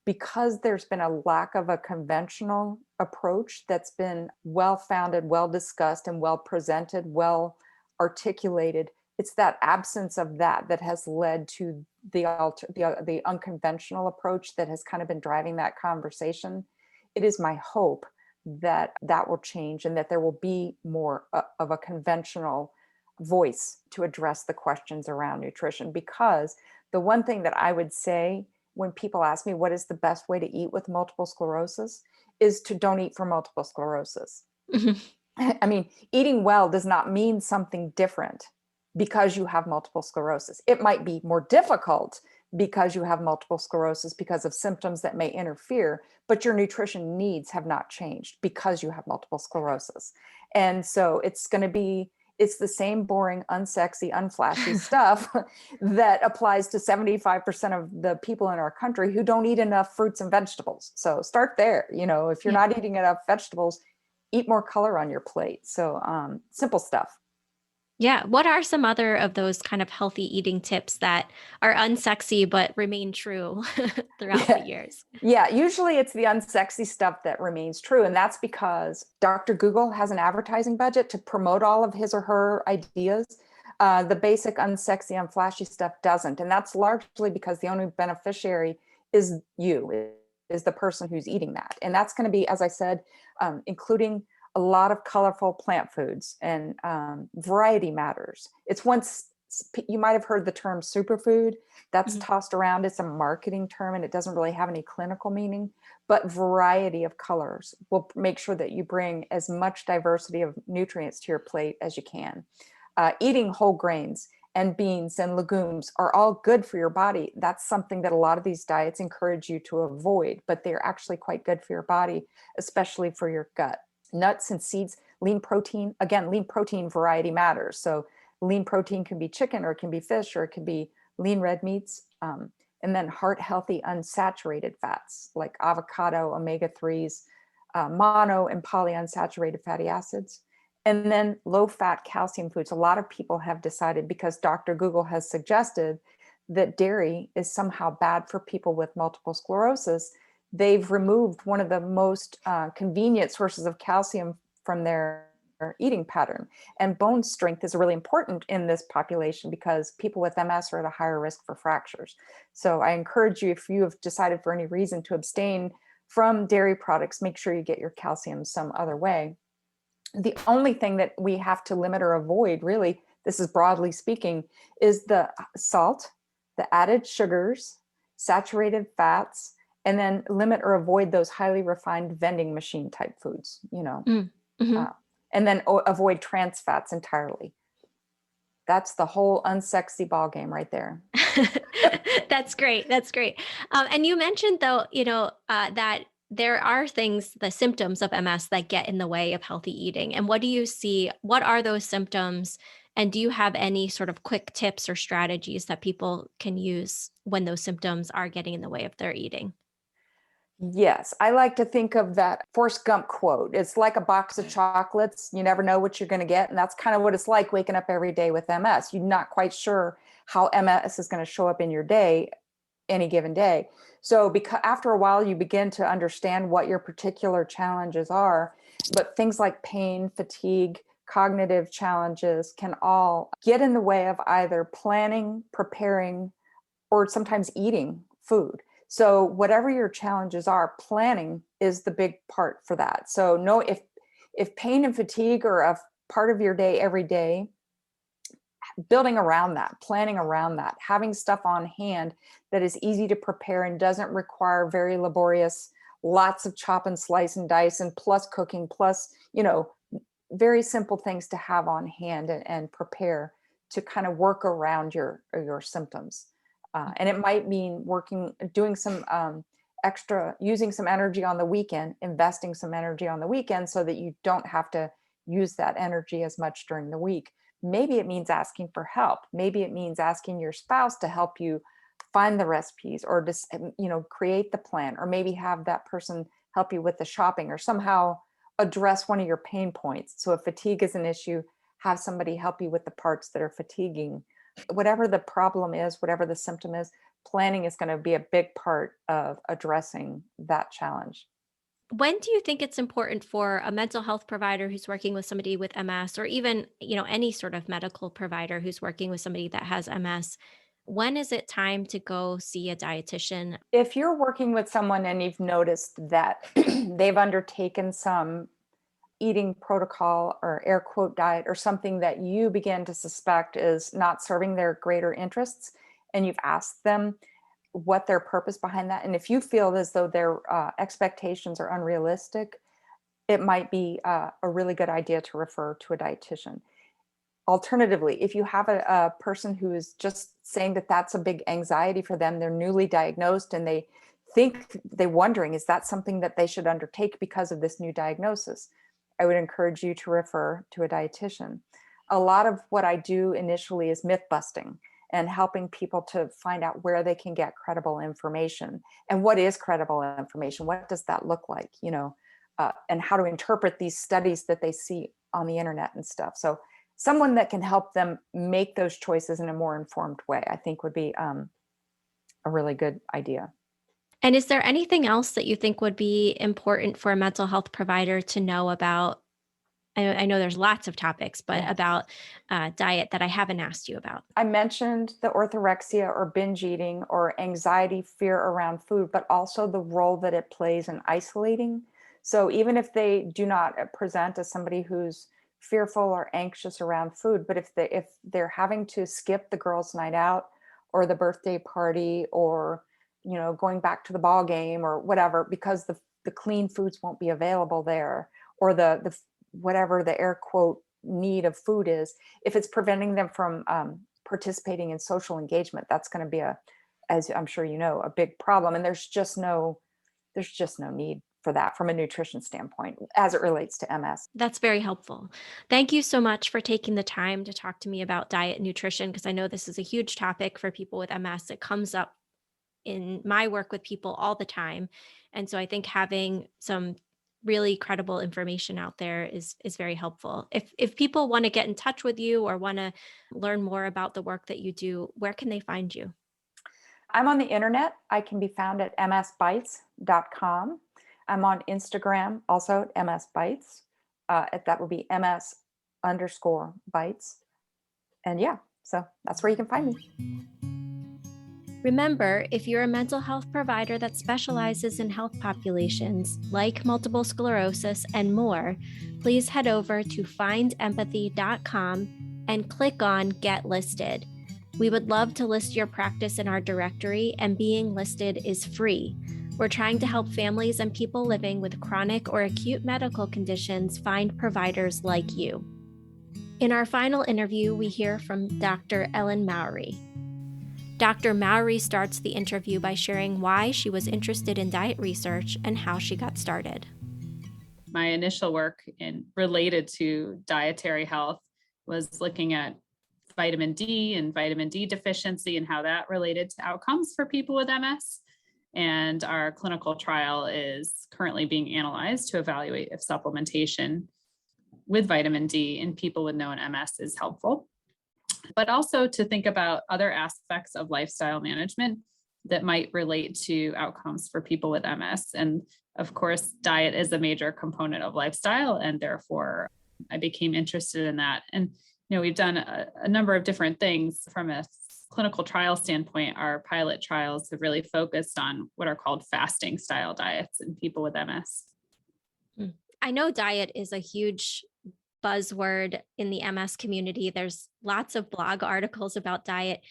because there's been a lack of a conventional approach that's been well founded, well discussed, and well presented, well articulated, it's that absence of that has led to the unconventional approach that has kind of been driving that conversation. It is my hope that that will change and that there will be more of a conventional voice to address the questions around nutrition. Because the one thing that I would say when people ask me what is the best way to eat with multiple sclerosis is to don't eat for multiple sclerosis. I mean, eating well does not mean something different because you have multiple sclerosis. It might be more difficult because you have multiple sclerosis because of symptoms that may interfere, but your nutrition needs have not changed because you have multiple sclerosis. And so it's the same boring, unsexy, unflashy stuff that applies to 75% of the people in our country who don't eat enough fruits and vegetables. So start there. If you're not eating enough vegetables, eat more color on your plate. So simple stuff. Yeah. What are some other of those kind of healthy eating tips that are unsexy but remain true throughout the years? Yeah, usually it's the unsexy stuff that remains true. And that's because Dr. Google has an advertising budget to promote all of his or her ideas. The basic unsexy, unflashy stuff doesn't. And that's largely because the only beneficiary is the person who's eating that. And that's going to be, as I said, including a lot of colorful plant foods, and variety matters. It's once you might have heard the term superfood. That's tossed around. It's a marketing term and it doesn't really have any clinical meaning, but variety of colors will make sure that you bring as much diversity of nutrients to your plate as you can. Eating whole grains and beans and legumes are all good for your body. That's something that a lot of these diets encourage you to avoid, but they're actually quite good for your body, especially for your gut. Nuts and seeds, lean protein. Again, lean protein variety matters. So lean protein can be chicken, or it can be fish, or it can be lean red meats. And then heart healthy unsaturated fats like avocado, omega-3s, mono and polyunsaturated fatty acids. And then low fat calcium foods. A lot of people have decided, because Dr. Google has suggested that dairy is somehow bad for people with multiple sclerosis, they've removed one of the most convenient sources of calcium from their eating pattern. And bone strength is really important in this population because people with MS are at a higher risk for fractures. So I encourage you, if you have decided for any reason to abstain from dairy products, make sure you get your calcium some other way. The only thing that we have to limit or avoid, really, this is broadly speaking, is the salt, the added sugars, saturated fats, and then limit or avoid those highly refined vending machine type foods, and then avoid trans fats entirely. That's the whole unsexy ball game right there. That's great. That's great. And you mentioned, though, that there are things, the symptoms of MS, that get in the way of healthy eating. And what do you see? What are those symptoms? And do you have any sort of quick tips or strategies that people can use when those symptoms are getting in the way of their eating? Yes, I like to think of that Forrest Gump quote. It's like a box of chocolates. You never know what you're going to get. And that's kind of what it's like waking up every day with MS. You're not quite sure how MS is going to show up in your day, any given day. So because after a while, you begin to understand what your particular challenges are. But things like pain, fatigue, cognitive challenges can all get in the way of either planning, preparing, or sometimes eating food. So whatever your challenges are, planning is the big part for that. So know if pain and fatigue are a part of your day every day, building around that, planning around that, having stuff on hand that is easy to prepare and doesn't require very laborious, lots of chop and slice and dice and plus cooking, plus, very simple things to have on hand and prepare to kind of work around your symptoms. And it might mean doing some extra, using some energy on the weekend, investing some energy on the weekend so that you don't have to use that energy as much during the week. Maybe it means asking for help. Maybe it means asking your spouse to help you find the recipes or just, create the plan, or maybe have that person help you with the shopping or somehow address one of your pain points. So if fatigue is an issue, have somebody help you with the parts that are fatiguing. Whatever the problem is, whatever the symptom is, planning is going to be a big part of addressing that challenge. When do you think it's important for a mental health provider who's working with somebody with MS, or even, any sort of medical provider who's working with somebody that has MS? When is it time to go see a dietitian? If you're working with someone and you've noticed that they've undertaken some eating protocol or air quote diet or something that you begin to suspect is not serving their greater interests, and you've asked them what their purpose behind that, and if you feel as though their expectations are unrealistic, it might be a really good idea to refer to a dietitian. Alternatively, if you have a person who is just saying that that's a big anxiety for them, they're newly diagnosed and they're wondering, is that something that they should undertake because of this new diagnosis? I would encourage you to refer to a dietitian. A lot of what I do initially is myth busting and helping people to find out where they can get credible information. And what is credible information? What does that look like? And how to interpret these studies that they see on the internet and stuff. So someone that can help them make those choices in a more informed way, I think would be a really good idea. And is there anything else that you think would be important for a mental health provider to know about? I know there's lots of topics, but Yes. about diet that I haven't asked you about. I mentioned the orthorexia or binge eating or anxiety, fear around food, but also the role that it plays in isolating. So even if they do not present as somebody who's fearful or anxious around food, but if they're having to skip the girls' night out or the birthday party or going back to the ball game or whatever, because the clean foods won't be available there, or the whatever the air quote need of food is, if it's preventing them from participating in social engagement, that's going to be as I'm sure a big problem. And there's just no need for that from a nutrition standpoint as it relates to MS. That's very helpful. Thank you so much for taking the time to talk to me about diet and nutrition, because I know this is a huge topic for people with MS. It comes up in my work with people all the time. And so I think having some really credible information out there is very helpful. If people want to get in touch with you or want to learn more about the work that you do, where can they find you? I'm on the internet. I can be found at msbites.com. I'm on Instagram, also at msbites. That would be ms_bites. And yeah, so that's where you can find me. Remember, if you're a mental health provider that specializes in health populations like multiple sclerosis and more, please head over to findempathy.com and click on Get Listed. We would love to list your practice in our directory, and being listed is free. We're trying to help families and people living with chronic or acute medical conditions find providers like you. In our final interview, we hear from Dr. Ellen Mowry. Dr. Mowry starts the interview by sharing why she was interested in diet research and how she got started. My initial work related to dietary health was looking at vitamin D and vitamin D deficiency and how that related to outcomes for people with MS. And our clinical trial is currently being analyzed to evaluate if supplementation with vitamin D in people with known MS is helpful, but also to think about other aspects of lifestyle management that might relate to outcomes for people with MS. And of course, diet is a major component of lifestyle, and therefore I became interested in that. And we've done a number of different things from a clinical trial standpoint. Our pilot trials have really focused on what are called fasting style diets in people with MS. I know diet is a huge buzzword in the MS community. There's lots of blog articles about diet.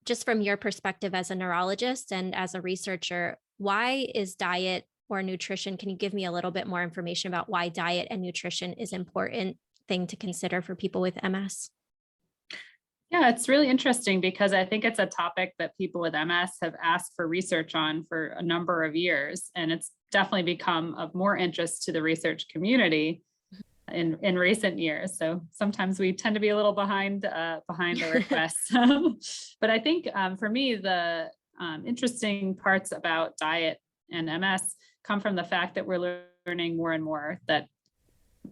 Just from your perspective as a neurologist and as a researcher, why is diet or nutrition? Can you give me a little bit more information about why diet and nutrition is an important thing to consider for people with MS? Yeah, it's really interesting because I think it's a topic that people with MS have asked for research on for a number of years. And it's definitely become of more interest to the research community in recent years. So sometimes we tend to be a little behind the requests. But I think for me, the interesting parts about diet and MS come from the fact that we're learning more and more that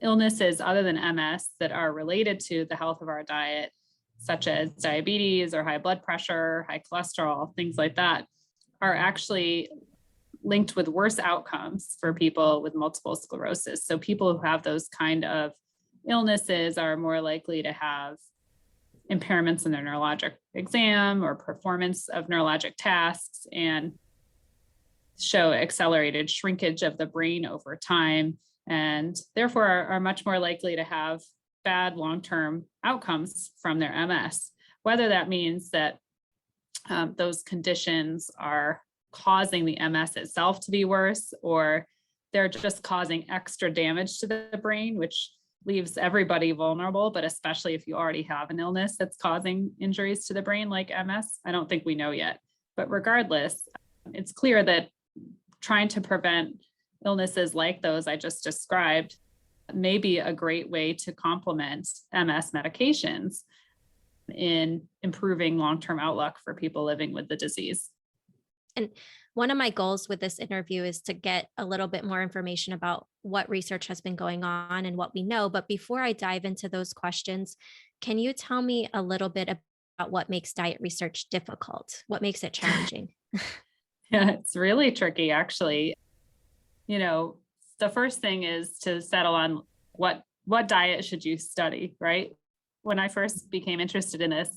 illnesses other than MS that are related to the health of our diet, such as diabetes or high blood pressure, high cholesterol, things like that, are actually linked with worse outcomes for people with multiple sclerosis. So people who have those kind of illnesses are more likely to have impairments in their neurologic exam or performance of neurologic tasks, and show accelerated shrinkage of the brain over time, and therefore are much more likely to have bad long-term outcomes from their MS. Whether that means that those conditions are causing the MS itself to be worse, or they're just causing extra damage to the brain, which leaves everybody vulnerable, but especially if you already have an illness that's causing injuries to the brain like MS, I don't think we know yet. But regardless, it's clear that trying to prevent illnesses like those I just described may be a great way to complement MS medications in improving long-term outlook for people living with the disease. And one of my goals with this interview is to get a little bit more information about what research has been going on and what we know. But before I dive into those questions, can you tell me a little bit about what makes diet research difficult? What makes it challenging? Yeah, it's really tricky, actually. You know, the first thing is to settle on what diet should you study, right? When I first became interested in this,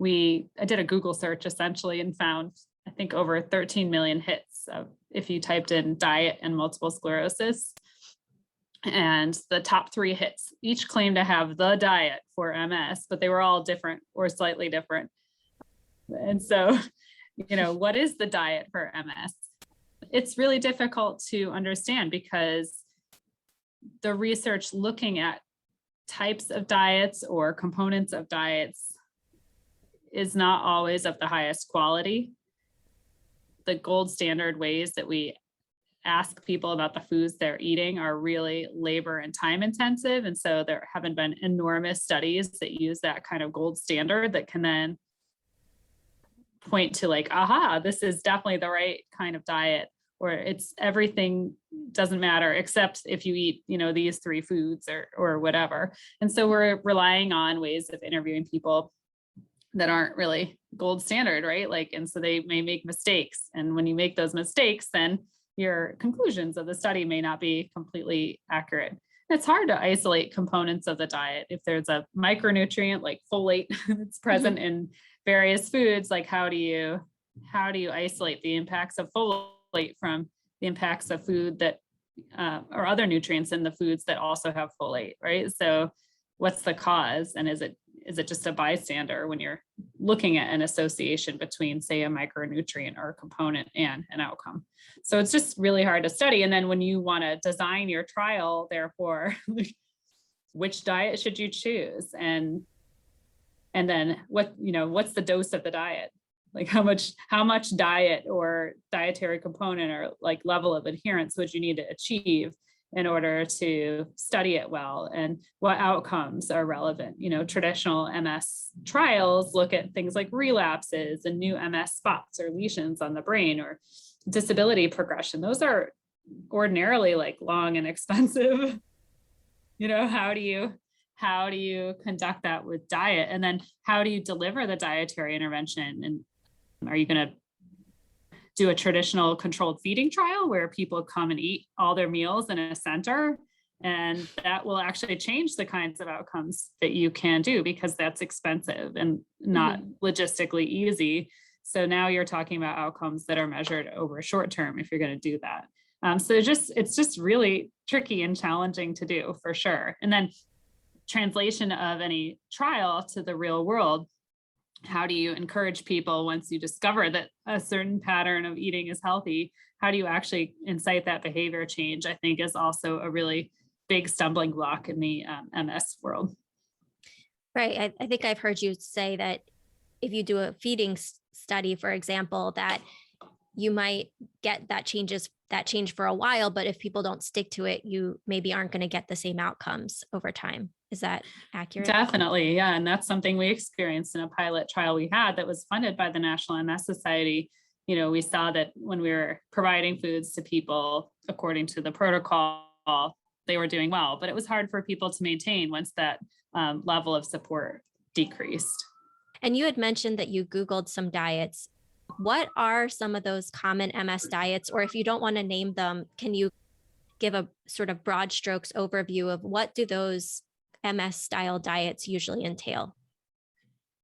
I did a Google search essentially and found, I think, over 13 million hits if you typed in diet and multiple sclerosis. And the top 3 hits each claimed to have the diet for MS, but they were all different or slightly different. And so, what is the diet for MS? It's really difficult to understand because the research looking at types of diets or components of diets is not always of the highest quality. The gold standard ways that we ask people about the foods they're eating are really labor and time intensive. And so there haven't been enormous studies that use that kind of gold standard that can then point to like, aha, this is definitely the right kind of diet, or it's everything doesn't matter except if you eat, these 3 foods or whatever. And so we're relying on ways of interviewing people that aren't really gold standard, right? And so they may make mistakes. And when you make those mistakes, then your conclusions of the study may not be completely accurate. It's hard to isolate components of the diet. If there's a micronutrient like folate that's present in various foods, like how do you isolate the impacts of folate from the impacts of food that or other nutrients in the foods that also have folate, right? So what's the cause? And is it just a bystander when you're looking at an association between, say, a micronutrient or a component and an outcome? So it's just really hard to study. And then when you want to design your trial, therefore, which diet should you choose? And then what's the dose of the diet? Like how much diet or dietary component or like level of adherence would you need to achieve in order to study it well, and what outcomes are relevant? Traditional MS trials look at things like relapses and new MS spots or lesions on the brain or disability progression. Those are ordinarily like long and expensive. How do you conduct that with diet? And then how do you deliver the dietary intervention? And are you going to do a traditional controlled feeding trial where people come and eat all their meals in a center? And that will actually change the kinds of outcomes that you can do, because that's expensive and not logistically easy. So now you're talking about outcomes that are measured over short term if you're going to do that. So it's just really tricky and challenging to do, for sure. And then translation of any trial to the real world. How do you encourage people, once you discover that a certain pattern of eating is healthy, how do you actually incite that behavior change? I think is also a really big stumbling block in the MS world. Right. I think I've heard you say that if you do a feeding study, for example, that you might get that change for a while, but if people don't stick to it, you maybe aren't going to get the same outcomes over time. Is that accurate? Definitely. Yeah. And that's something we experienced in a pilot trial we had that was funded by the National MS Society. We saw that when we were providing foods to people according to the protocol, they were doing well, but it was hard for people to maintain once that level of support decreased. And you had mentioned that you Googled some diets. What are some of those common MS diets? Or if you don't want to name them, can you give a sort of broad strokes overview of what do those MS style diets usually entail?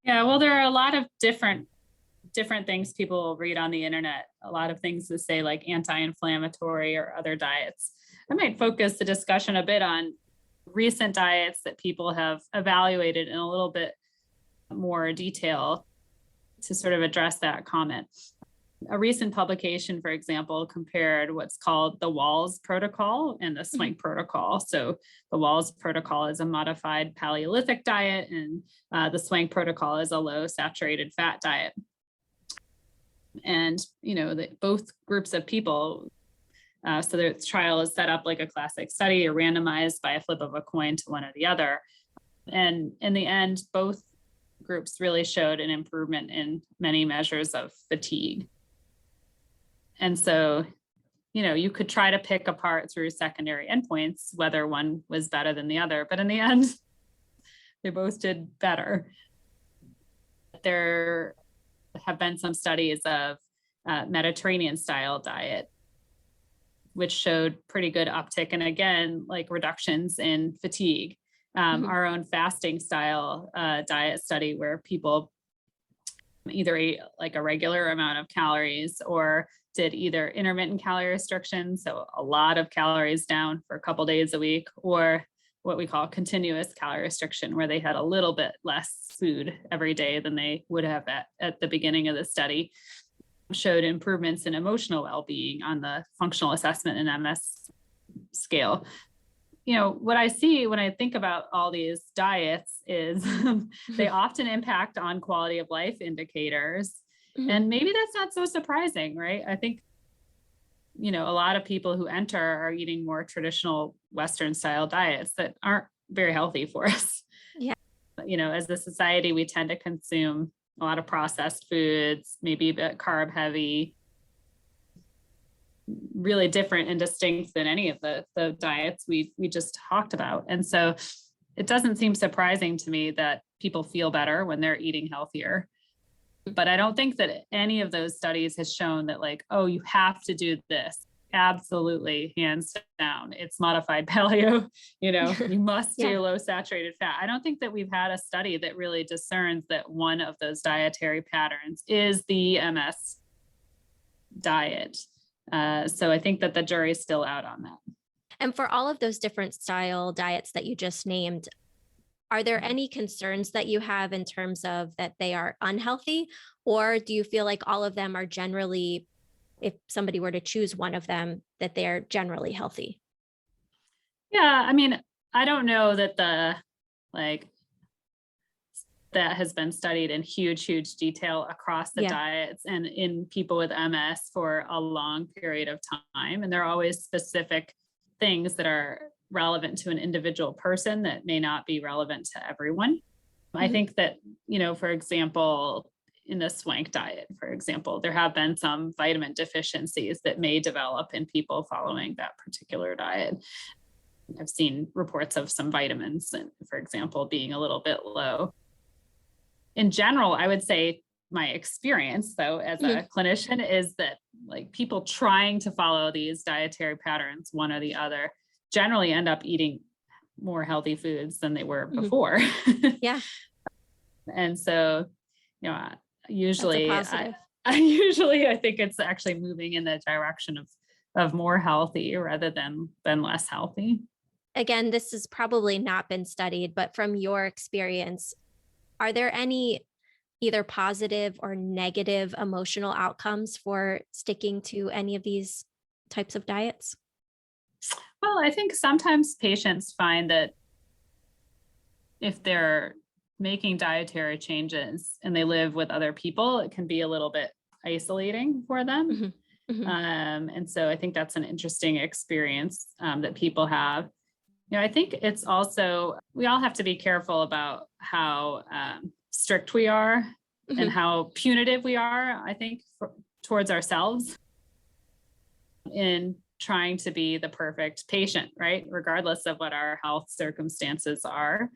Yeah, well, there are a lot of different things people read on the internet, a lot of things that say like anti-inflammatory or other diets. I might focus the discussion a bit on recent diets that people have evaluated in a little bit more detail to sort of address that comment. A recent publication, for example, compared what's called the WALS protocol and the SWANK protocol. So the WALS protocol is a modified Paleolithic diet, and the SWANK protocol is a low saturated fat diet. And, both groups of people, so the trial is set up like a classic study, or randomized by a flip of a coin to one or the other. And in the end, both groups really showed an improvement in many measures of fatigue. And so, you could try to pick apart through secondary endpoints whether one was better than the other, but in the end, they both did better. There have been some studies of Mediterranean style diet, which showed pretty good uptick, and again, like reductions in fatigue. Our own fasting style diet study, where people either ate like a regular amount of calories or did either intermittent calorie restriction, so a lot of calories down for a couple days a week, or what we call continuous calorie restriction, where they had a little bit less food every day than they would have at the beginning of the study, showed improvements in emotional well-being on the functional assessment and MS scale. What I see when I think about all these diets is they often impact on quality of life indicators. And maybe that's not so surprising, right? I think, a lot of people who enter are eating more traditional Western style diets that aren't very healthy for us. Yeah. As a society, we tend to consume a lot of processed foods, maybe a bit carb heavy, really different and distinct than any of the diets we just talked about. And so it doesn't seem surprising to me that people feel better when they're eating healthier. But I don't think that any of those studies has shown that like, oh, you have to do this. Absolutely, hands down. It's modified paleo, you must do low saturated fat. I don't think that we've had a study that really discerns that one of those dietary patterns is the MS diet. So I think that the jury's still out on that. And for all of those different style diets that you just named, are there any concerns that you have in terms of that they are unhealthy? Or do you feel like all of them are generally, if somebody were to choose one of them, that they're generally healthy? Yeah, I mean, I don't know that that has been studied in huge detail across the diets and in people with MS for a long period of time. And there are always specific things that are relevant to an individual person that may not be relevant to everyone. I think that, for example, in the SWANK diet, for example, there have been some vitamin deficiencies that may develop in people following that particular diet. I've seen reports of some vitamins, for example, being a little bit low. In general, I would say my experience, though, as a clinician, is that like people trying to follow these dietary patterns, one or the other, generally end up eating more healthy foods than they were before. Yeah. And so, usually, That's a positive. I think it's actually moving in the direction of more healthy rather than less healthy. Again, this has probably not been studied, but from your experience, are there any either positive or negative emotional outcomes for sticking to any of these types of diets? Well, I think sometimes patients find that if they're making dietary changes and they live with other people, it can be a little bit isolating for them. And so I think that's an interesting experience that people have. I think it's also, we all have to be careful about how strict we are and how punitive we are, I think, towards ourselves in trying to be the perfect patient, right? Regardless of what our health circumstances are.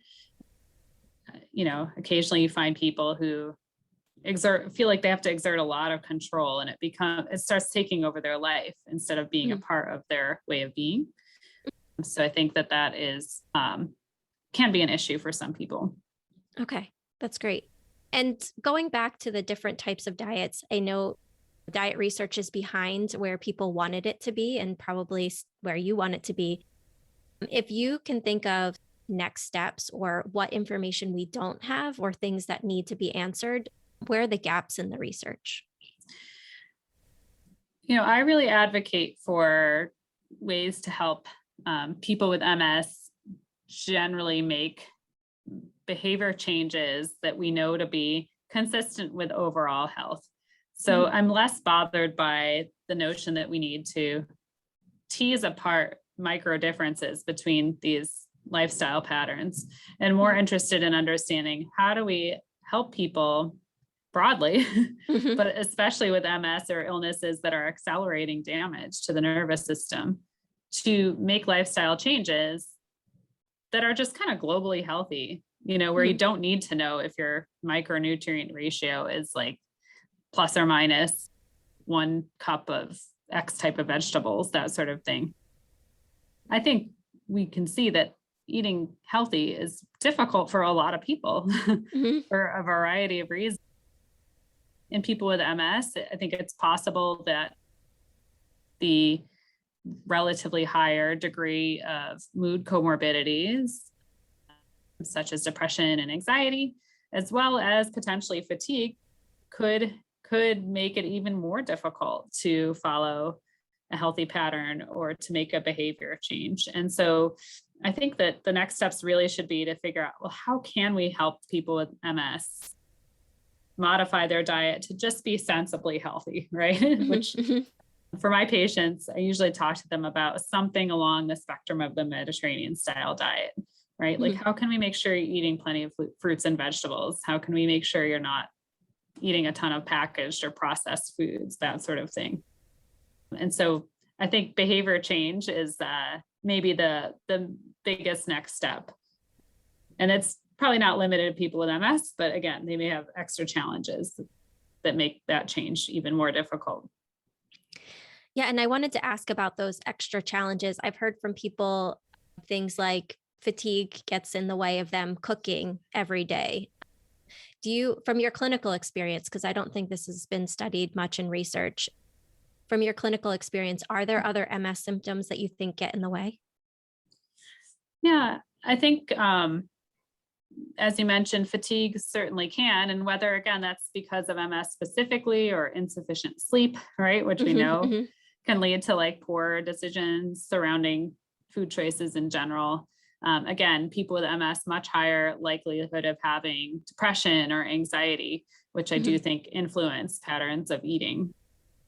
Occasionally you find people who feel like they have to exert a lot of control, and it starts taking over their life instead of being a part of their way of being. So I think that is can be an issue for some people. Okay, that's great. And going back to the different types of diets, I know diet research is behind where people wanted it to be and probably where you want it to be. If you can think of next steps or what information we don't have or things that need to be answered, where are the gaps in the research? I really advocate for ways to help people with MS generally make behavior changes that we know to be consistent with overall health. So I'm less bothered by the notion that we need to tease apart micro differences between these lifestyle patterns, and more interested in understanding how do we help people broadly, but especially with MS or illnesses that are accelerating damage to the nervous system, to make lifestyle changes that are just kind of globally healthy, where you don't need to know if your micronutrient ratio is like plus or minus 1 cup of X type of vegetables, that sort of thing. I think we can see that eating healthy is difficult for a lot of people for a variety of reasons. In people with MS, I think it's possible that the relatively higher degree of mood comorbidities, such as depression and anxiety, as well as potentially fatigue, could make it even more difficult to follow a healthy pattern or to make a behavior change. And so I think that the next steps really should be to figure out, well, how can we help people with MS modify their diet to just be sensibly healthy, right? Which for my patients, I usually talk to them about something along the spectrum of the Mediterranean style diet, right? Like, how can we make sure you're eating plenty of fruits and vegetables? How can we make sure you're not eating a ton of packaged or processed foods, that sort of thing? And so I think behavior change is maybe the biggest next step. And it's probably not limited to people with MS, but again, they may have extra challenges that make that change even more difficult. Yeah, and I wanted to ask about those extra challenges. I've heard from people things like fatigue gets in the way of them cooking every day. Do you, from your clinical experience, because I don't think this has been studied much in research, from your clinical experience, are there other MS symptoms that you think get in the way? Yeah, I think, as you mentioned, fatigue certainly can, and whether, again, that's because of MS specifically or insufficient sleep, right, which we know can lead to like poor decisions surrounding food choices in general. Again, people with MS, much higher likelihood of having depression or anxiety, which I do think influence patterns of eating.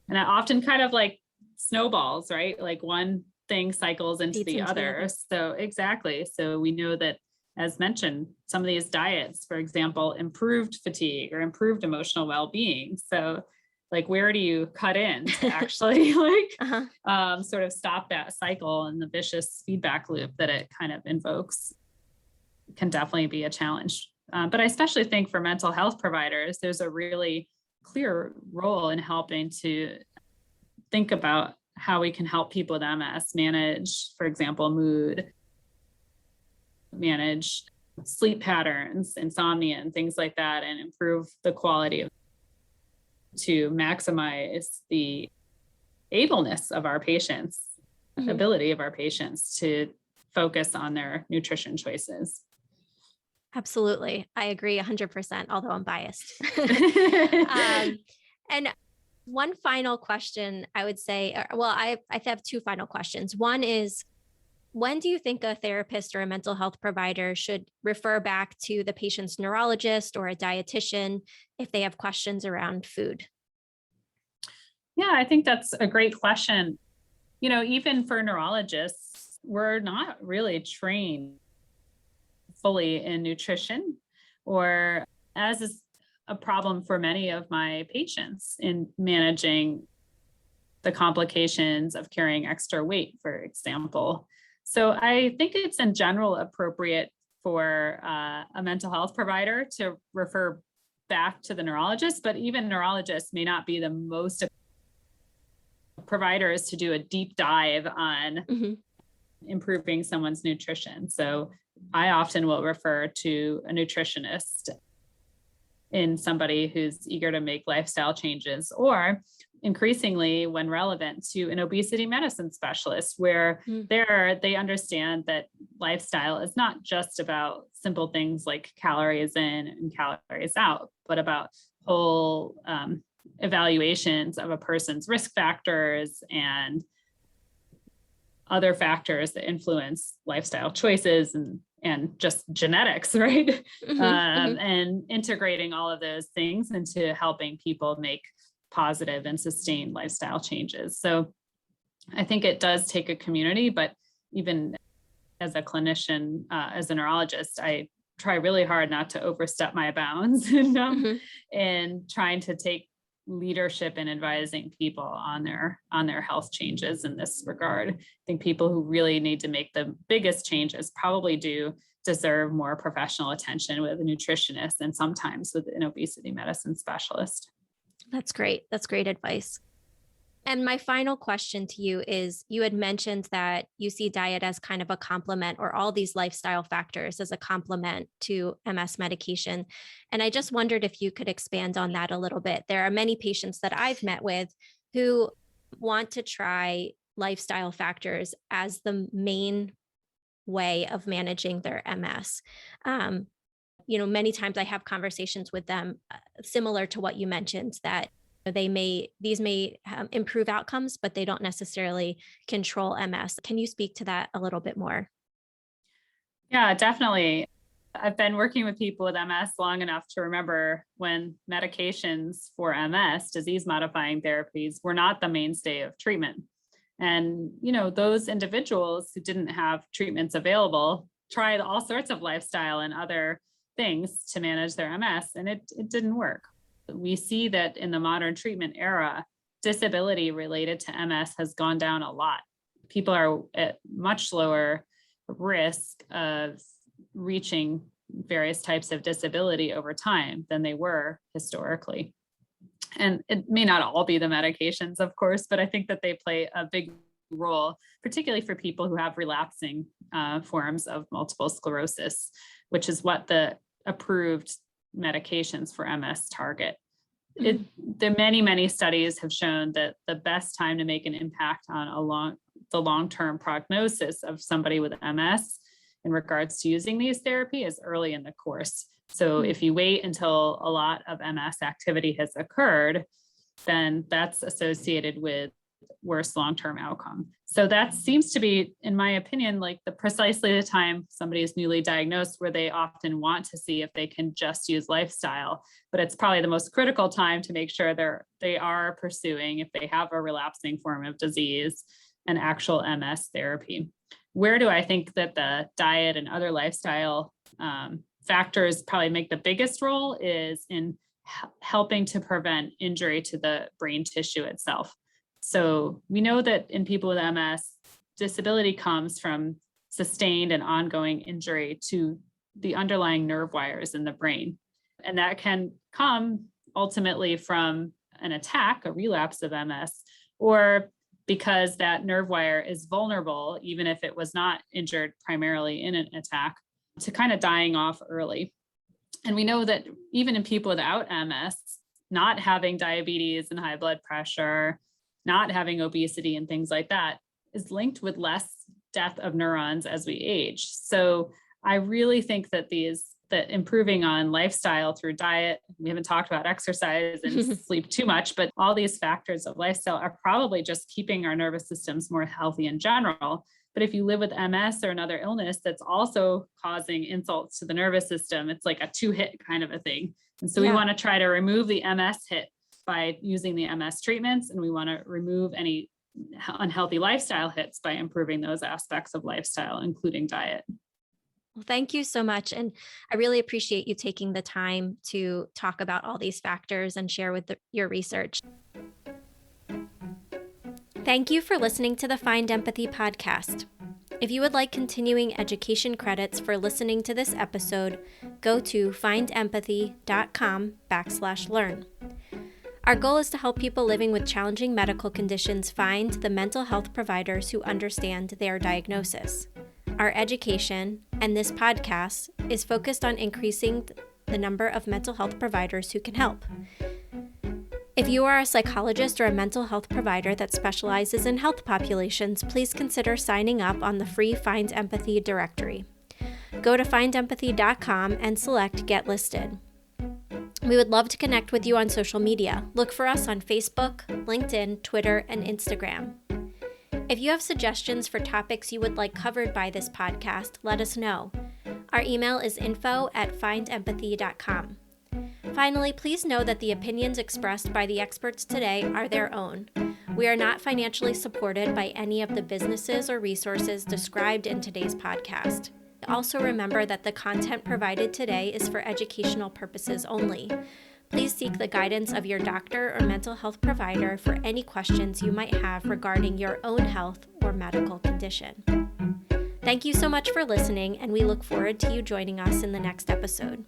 And it often kind of like snowballs, right? Like one thing cycles into the other. So exactly. So we know that, as mentioned, some of these diets, for example, improved fatigue or improved emotional well-being. So like, where do you cut in to actually sort of stop that cycle and the vicious feedback loop that it kind of invokes? Can definitely be a challenge. But I especially think for mental health providers, there's a really clear role in helping to think about how we can help people with MS manage, for example, mood, manage sleep patterns, insomnia, and things like that, and improve the quality of to maximize the ableness of our patients, ability of our patients to focus on their nutrition choices. Absolutely. I agree 100%, although I'm biased. And one final question I would say, I have two final questions. One is, when do you think a therapist or a mental health provider should refer back to the patient's neurologist or a dietitian if they have questions around food? Yeah, I think that's a great question. Even for neurologists, we're not really trained fully in nutrition, or as is a problem for many of my patients in managing the complications of carrying extra weight, for example. So I think it's in general appropriate for a mental health provider to refer back to the neurologist, but even neurologists may not be the most providers to do a deep dive on improving someone's nutrition. So I often will refer to a nutritionist in somebody who's eager to make lifestyle changes, or increasingly, when relevant, to an obesity medicine specialist, where they understand that lifestyle is not just about simple things like calories in and calories out, but about whole evaluations of a person's risk factors and other factors that influence lifestyle choices and just genetics, right? And integrating all of those things into helping people make positive and sustained lifestyle changes. So I think it does take a community, but even as a clinician, as a neurologist, I try really hard not to overstep my bounds and trying to take leadership in advising people on their health changes in this regard. I think people who really need to make the biggest changes probably do deserve more professional attention with a nutritionist and sometimes with an obesity medicine specialist. That's great. That's great advice. And my final question to you is, you had mentioned that you see diet as kind of a complement, or all these lifestyle factors as a complement to MS medication. And I just wondered if you could expand on that a little bit. There are many patients that I've met with who want to try lifestyle factors as the main way of managing their MS. Many times I have conversations with them similar to what you mentioned, that these may improve outcomes, but they don't necessarily control MS. Can you speak to that a little bit more? Yeah, definitely. I've been working with people with MS long enough to remember when medications for MS, disease modifying therapies, were not the mainstay of treatment. And, those individuals who didn't have treatments available tried all sorts of lifestyle and other things to manage their MS, and it didn't work. We see that in the modern treatment era, disability related to MS has gone down a lot. People are at much lower risk of reaching various types of disability over time than they were historically. And it may not all be the medications, of course, but I think that they play a big role, particularly for people who have relapsing forms of multiple sclerosis, which is what the approved medications for MS target. The many studies have shown that the best time to make an impact on the long-term prognosis of somebody with MS in regards to using these therapy is early in the course. So if you wait until a lot of MS activity has occurred, then that's associated with worse long-term outcome. So that seems to be, in my opinion, like precisely the time somebody is newly diagnosed, where they often want to see if they can just use lifestyle. But it's probably the most critical time to make sure they are pursuing, if they have a relapsing form of disease, an actual MS therapy. Where do I think that the diet and other lifestyle factors probably make the biggest role is in helping to prevent injury to the brain tissue itself. So we know that in people with MS, disability comes from sustained and ongoing injury to the underlying nerve wires in the brain. And that can come ultimately from an attack, a relapse of MS, or because that nerve wire is vulnerable, even if it was not injured primarily in an attack, to kind of dying off early. And we know that even in people without MS, not having diabetes and high blood pressure, not having obesity and things like that is linked with less death of neurons as we age. So I really think that that improving on lifestyle through diet, we haven't talked about exercise and sleep too much, but all these factors of lifestyle are probably just keeping our nervous systems more healthy in general. But if you live with MS or another illness that's also causing insults to the nervous system, it's like a 2-hit kind of a thing. And so we want to try to remove the MS hit by using the MS treatments, and we want to remove any unhealthy lifestyle hits by improving those aspects of lifestyle, including diet. Well, thank you so much. And I really appreciate you taking the time to talk about all these factors and share with your research. Thank you for listening to the Find Empathy podcast. If you would like continuing education credits for listening to this episode, go to findempathy.com/learn. Our goal is to help people living with challenging medical conditions find the mental health providers who understand their diagnosis. Our education, and this podcast, is focused on increasing the number of mental health providers who can help. If you are a psychologist or a mental health provider that specializes in health populations, please consider signing up on the free Find Empathy directory. Go to findempathy.com and select Get Listed. We would love to connect with you on social media. Look for us on Facebook, LinkedIn, Twitter, and Instagram. If you have suggestions for topics you would like covered by this podcast, let us know. Our email is info@findempathy.com. Finally, please know that the opinions expressed by the experts today are their own. We are not financially supported by any of the businesses or resources described in today's podcast. Also remember that the content provided today is for educational purposes only. Please seek the guidance of your doctor or mental health provider for any questions you might have regarding your own health or medical condition. Thank you so much for listening, and we look forward to you joining us in the next episode.